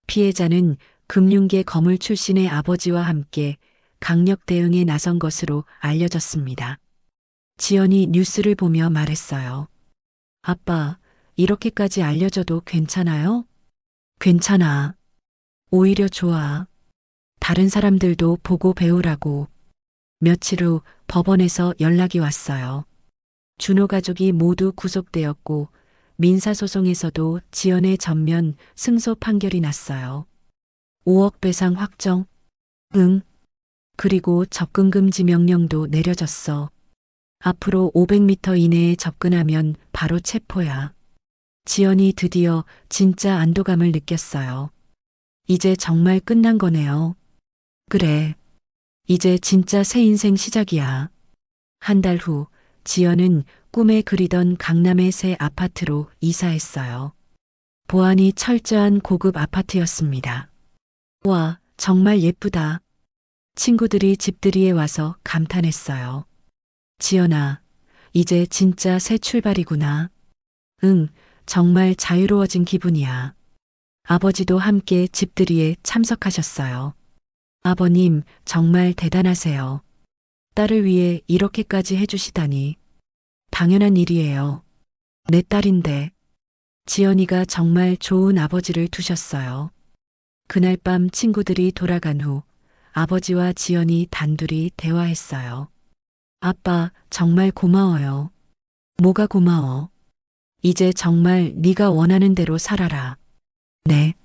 피해자는 금융계 거물 출신의 아버지와 함께 강력 대응에 나선 것으로 알려졌습니다. 지연이 뉴스를 보며 말했어요. 아빠, 이렇게까지 알려져도 괜찮아요? 괜찮아. 오히려 좋아. 다른 사람들도 보고 배우라고. 며칠 후 법원에서 연락이 왔어요. 준호 가족이 모두 구속되었고 민사소송에서도 지연의 전면 승소 판결이 났어요. 5억 배상 확정? 응. 그리고 접근 금지 명령도 내려졌어. 앞으로 500m 이내에 접근하면 바로 체포야. 지연이 드디어 진짜 안도감을 느꼈어요. 이제 정말 끝난 거네요. 그래. 이제 진짜 새 인생 시작이야. 한 달 후 지연은 꿈에 그리던 강남의 새 아파트로 이사했어요. 보안이 철저한 고급 아파트였습니다. 와, 정말 예쁘다. 친구들이 집들이에 와서 감탄했어요. 지연아, 이제 진짜 새 출발이구나. 응, 정말 자유로워진 기분이야. 아버지도 함께 집들이에 참석하셨어요. 아버님, 정말 대단하세요. 딸을 위해 이렇게까지 해주시다니. 당연한 일이에요. 내 딸인데. 지연이가 정말 좋은 아버지를 두셨어요. 그날 밤 친구들이 돌아간 후 아버지와 지연이 단둘이 대화했어요. 아빠, 정말 고마워요. 뭐가 고마워? 이제 정말 네가 원하는 대로 살아라. 네.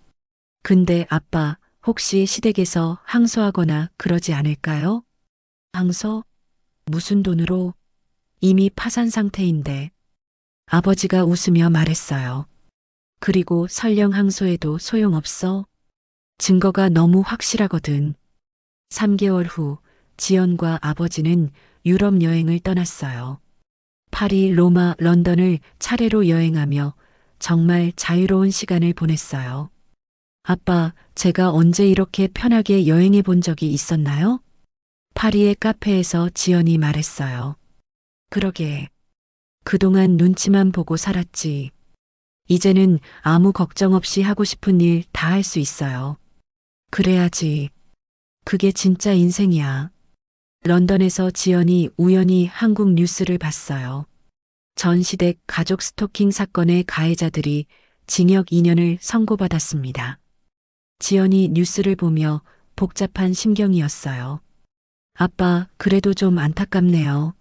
근데 아빠, 혹시 시댁에서 항소하거나 그러지 않을까요? 항소? 무슨 돈으로? 이미 파산 상태인데. 아버지가 웃으며 말했어요. 그리고 설령 항소해도 소용없어. 증거가 너무 확실하거든. 3개월 후 지연과 아버지는 유럽 여행을 떠났어요. 파리, 로마, 런던을 차례로 여행하며 정말 자유로운 시간을 보냈어요. 아빠, 제가 언제 이렇게 편하게 여행해 본 적이 있었나요? 파리의 카페에서 지연이 말했어요. 그러게. 그동안 눈치만 보고 살았지. 이제는 아무 걱정 없이 하고 싶은 일 다 할 수 있어요. 그래야지. 그게 진짜 인생이야. 런던에서 지연이 우연히 한국 뉴스를 봤어요. 전 시댁 가족 스토킹 사건의 가해자들이 징역 2년을 선고받았습니다. 지연이 뉴스를 보며 복잡한 심경이었어요. 아빠, 그래도 좀 안타깝네요.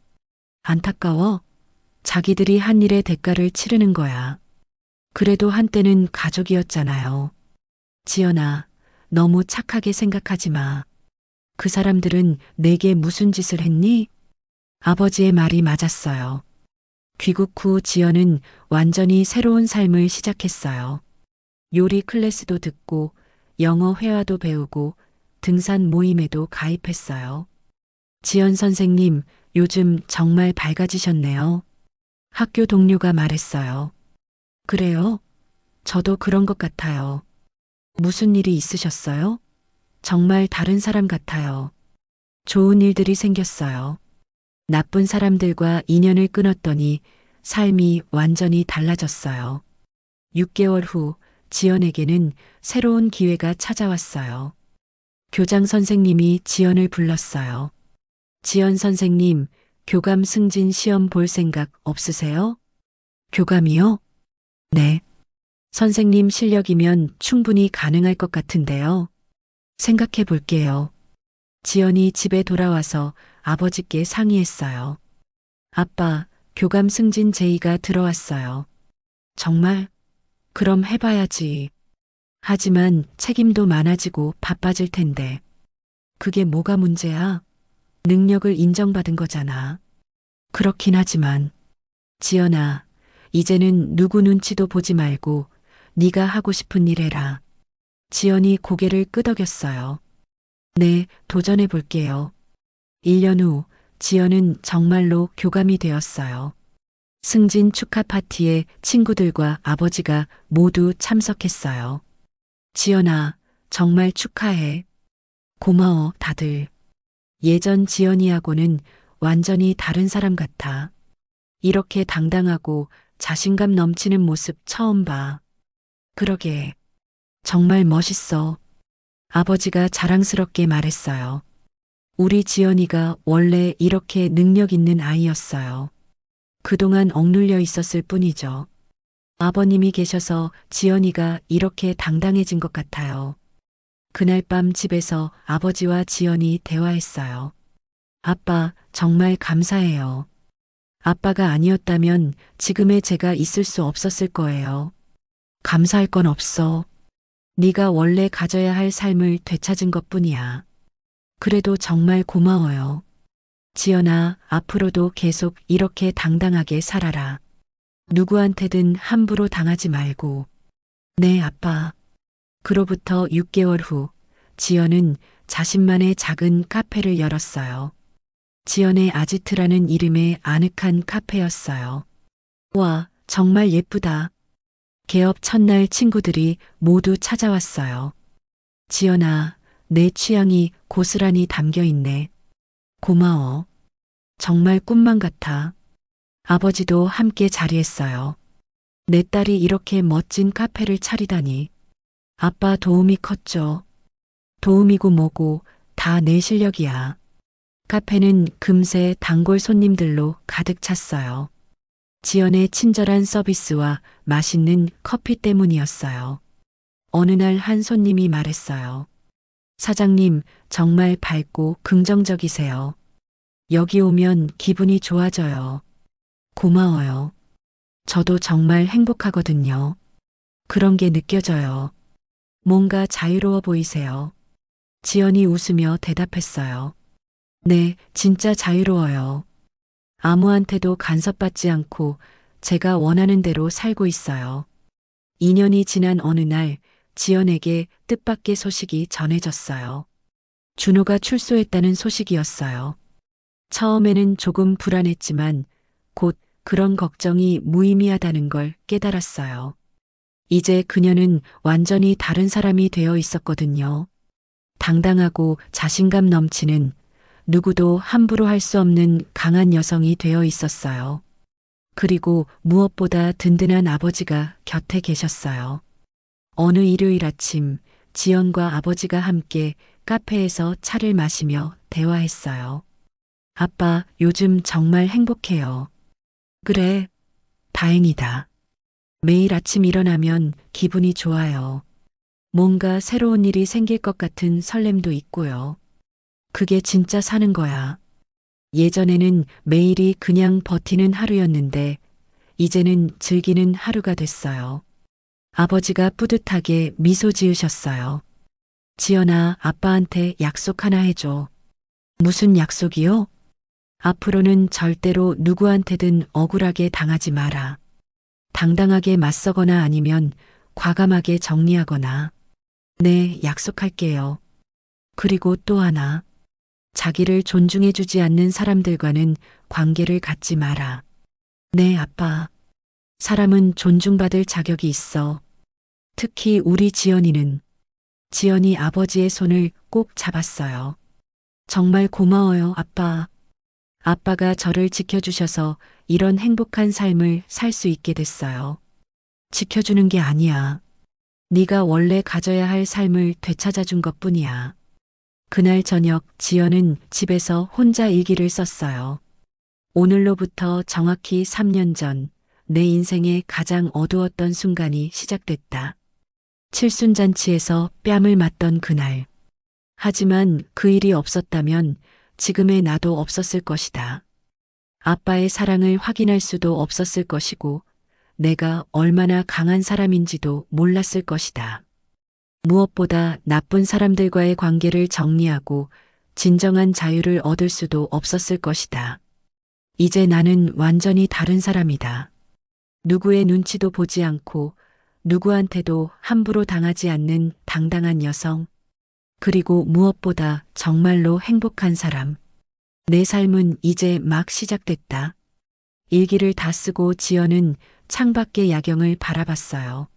안타까워? 자기들이 한 일의 대가를 치르는 거야. 그래도 한때는 가족이었잖아요. 지연아, 너무 착하게 생각하지 마. 그 사람들은 내게 무슨 짓을 했니? 아버지의 말이 맞았어요. 귀국 후 지연은 완전히 새로운 삶을 시작했어요. 요리 클래스도 듣고 영어 회화도 배우고 등산 모임에도 가입했어요. 지연 선생님, 요즘 정말 밝아지셨네요. 학교 동료가 말했어요. 그래요? 저도 그런 것 같아요. 무슨 일이 있으셨어요? 정말 다른 사람 같아요. 좋은 일들이 생겼어요. 나쁜 사람들과 인연을 끊었더니 삶이 완전히 달라졌어요. 6개월 후 지연에게는 새로운 기회가 찾아왔어요. 교장 선생님이 지연을 불렀어요. 지연 선생님, 교감 승진 시험 볼 생각 없으세요? 교감이요? 네. 선생님 실력이면 충분히 가능할 것 같은데요. 생각해 볼게요. 지연이 집에 돌아와서 아버지께 상의했어요. 아빠, 교감 승진 제의가 들어왔어요. 정말? 그럼 해봐야지. 하지만 책임도 많아지고 바빠질 텐데. 그게 뭐가 문제야? 능력을 인정받은 거잖아. 그렇긴 하지만. 지연아, 이제는 누구 눈치도 보지 말고 네가 하고 싶은 일 해라. 지연이 고개를 끄덕였어요. 네, 도전해 볼게요. 1년 후 지연은 정말로 교감이 되었어요. 승진 축하 파티에 친구들과 아버지가 모두 참석했어요. 지연아, 정말 축하해. 고마워, 다들. 예전 지연이하고는 완전히 다른 사람 같아. 이렇게 당당하고 자신감 넘치는 모습 처음 봐. 그러게. 정말 멋있어. 아버지가 자랑스럽게 말했어요. 우리 지연이가 원래 이렇게 능력 있는 아이였어요. 그동안 억눌려 있었을 뿐이죠. 아버님이 계셔서 지연이가 이렇게 당당해진 것 같아요. 그날 밤 집에서 아버지와 지연이 대화했어요. 아빠, 정말 감사해요. 아빠가 아니었다면 지금의 제가 있을 수 없었을 거예요. 감사할 건 없어. 네가 원래 가져야 할 삶을 되찾은 것뿐이야. 그래도 정말 고마워요. 지연아, 앞으로도 계속 이렇게 당당하게 살아라. 누구한테든 함부로 당하지 말고. 네, 아빠. 그로부터 6개월 후 지연은 자신만의 작은 카페를 열었어요. 지연의 아지트라는 이름의 아늑한 카페였어요. 와, 정말 예쁘다. 개업 첫날 친구들이 모두 찾아왔어요. 지연아, 내 취향이 고스란히 담겨 있네. 고마워. 정말 꿈만 같아. 아버지도 함께 자리했어요. 내 딸이 이렇게 멋진 카페를 차리다니. 아빠 도움이 컸죠. 도움이고 뭐고 다 내 실력이야. 카페는 금세 단골 손님들로 가득 찼어요. 지연의 친절한 서비스와 맛있는 커피 때문이었어요. 어느 날 한 손님이 말했어요. 사장님, 정말 밝고 긍정적이세요. 여기 오면 기분이 좋아져요. 고마워요. 저도 정말 행복하거든요. 그런 게 느껴져요. 뭔가 자유로워 보이세요. 지연이 웃으며 대답했어요. 네, 진짜 자유로워요. 아무한테도 간섭받지 않고 제가 원하는 대로 살고 있어요. 2년이 지난 어느 날 지연에게 뜻밖의 소식이 전해졌어요. 준호가 출소했다는 소식이었어요. 처음에는 조금 불안했지만 곧 그런 걱정이 무의미하다는 걸 깨달았어요. 이제 그녀는 완전히 다른 사람이 되어 있었거든요. 당당하고 자신감 넘치는 누구도 함부로 할 수 없는 강한 여성이 되어 있었어요. 그리고 무엇보다 든든한 아버지가 곁에 계셨어요. 어느 일요일 아침, 지연과 아버지가 함께 카페에서 차를 마시며 대화했어요. 아빠, 요즘 정말 행복해요. 그래, 다행이다. 매일 아침 일어나면 기분이 좋아요. 뭔가 새로운 일이 생길 것 같은 설렘도 있고요. 그게 진짜 사는 거야. 예전에는 매일이 그냥 버티는 하루였는데, 이제는 즐기는 하루가 됐어요. 아버지가 뿌듯하게 미소 지으셨어요. 지연아, 아빠한테 약속 하나 해줘. 무슨 약속이요? 앞으로는 절대로 누구한테든 억울하게 당하지 마라. 당당하게 맞서거나 아니면 과감하게 정리하거나. 네, 약속할게요. 그리고 또 하나. 자기를 존중해주지 않는 사람들과는 관계를 갖지 마라. 네, 아빠. 사람은 존중받을 자격이 있어. 특히 우리 지연이는. 지연이 아버지의 손을 꼭 잡았어요. 정말 고마워요, 아빠. 아빠가 저를 지켜주셔서 이런 행복한 삶을 살 수 있게 됐어요. 지켜주는 게 아니야. 네가 원래 가져야 할 삶을 되찾아준 것뿐이야. 그날 저녁 지연은 집에서 혼자 일기를 썼어요. 오늘로부터 정확히 3년 전 내 인생의 가장 어두웠던 순간이 시작됐다. 칠순잔치에서 뺨을 맞던 그날. 하지만 그 일이 없었다면 지금의 나도 없었을 것이다. 아빠의 사랑을 확인할 수도 없었을 것이고 내가 얼마나 강한 사람인지도 몰랐을 것이다. 무엇보다 나쁜 사람들과의 관계를 정리하고 진정한 자유를 얻을 수도 없었을 것이다. 이제 나는 완전히 다른 사람이다. 누구의 눈치도 보지 않고 누구한테도 함부로 당하지 않는 당당한 여성. 그리고 무엇보다 정말로 행복한 사람. 내 삶은 이제 막 시작됐다. 일기를 다 쓰고 지연은 창밖의 야경을 바라봤어요.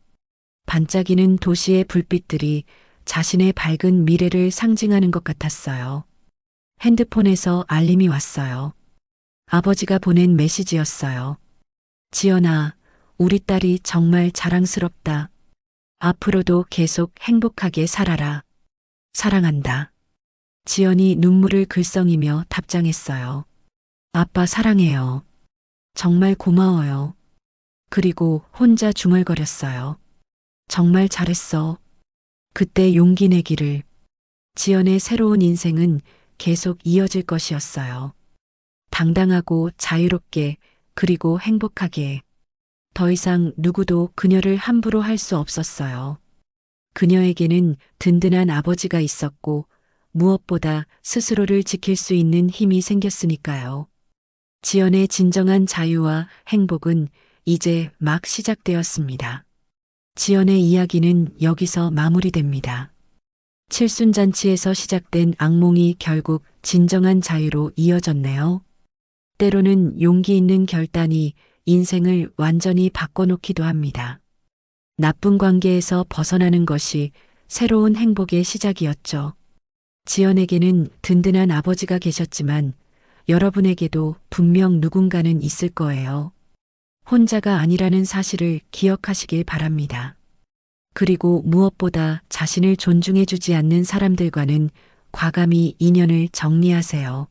반짝이는 도시의 불빛들이 자신의 밝은 미래를 상징하는 것 같았어요. 핸드폰에서 알림이 왔어요. 아버지가 보낸 메시지였어요. 지연아, 우리 딸이 정말 자랑스럽다. 앞으로도 계속 행복하게 살아라. 사랑한다. 지연이 눈물을 글썽이며 답장했어요. 아빠 사랑해요. 정말 고마워요. 그리고 혼자 중얼거렸어요. 정말 잘했어. 그때 용기 내기를. 지연의 새로운 인생은 계속 이어질 것이었어요. 당당하고 자유롭게 그리고 행복하게. 더 이상 누구도 그녀를 함부로 할 수 없었어요. 그녀에게는 든든한 아버지가 있었고 무엇보다 스스로를 지킬 수 있는 힘이 생겼으니까요. 지연의 진정한 자유와 행복은 이제 막 시작되었습니다. 지연의 이야기는 여기서 마무리됩니다. 칠순잔치에서 시작된 악몽이 결국 진정한 자유로 이어졌네요. 때로는 용기 있는 결단이 인생을 완전히 바꿔놓기도 합니다. 나쁜 관계에서 벗어나는 것이 새로운 행복의 시작이었죠. 지연에게는 든든한 아버지가 계셨지만 여러분에게도 분명 누군가는 있을 거예요. 혼자가 아니라는 사실을 기억하시길 바랍니다. 그리고 무엇보다 자신을 존중해주지 않는 사람들과는 과감히 인연을 정리하세요.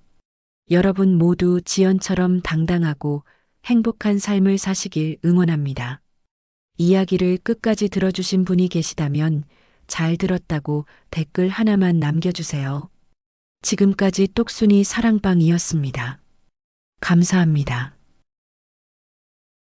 여러분 모두 지연처럼 당당하고 행복한 삶을 사시길 응원합니다. 이야기를 끝까지 들어주신 분이 계시다면 잘 들었다고 댓글 하나만 남겨주세요. 지금까지 똑순이 사랑방이었습니다. 감사합니다.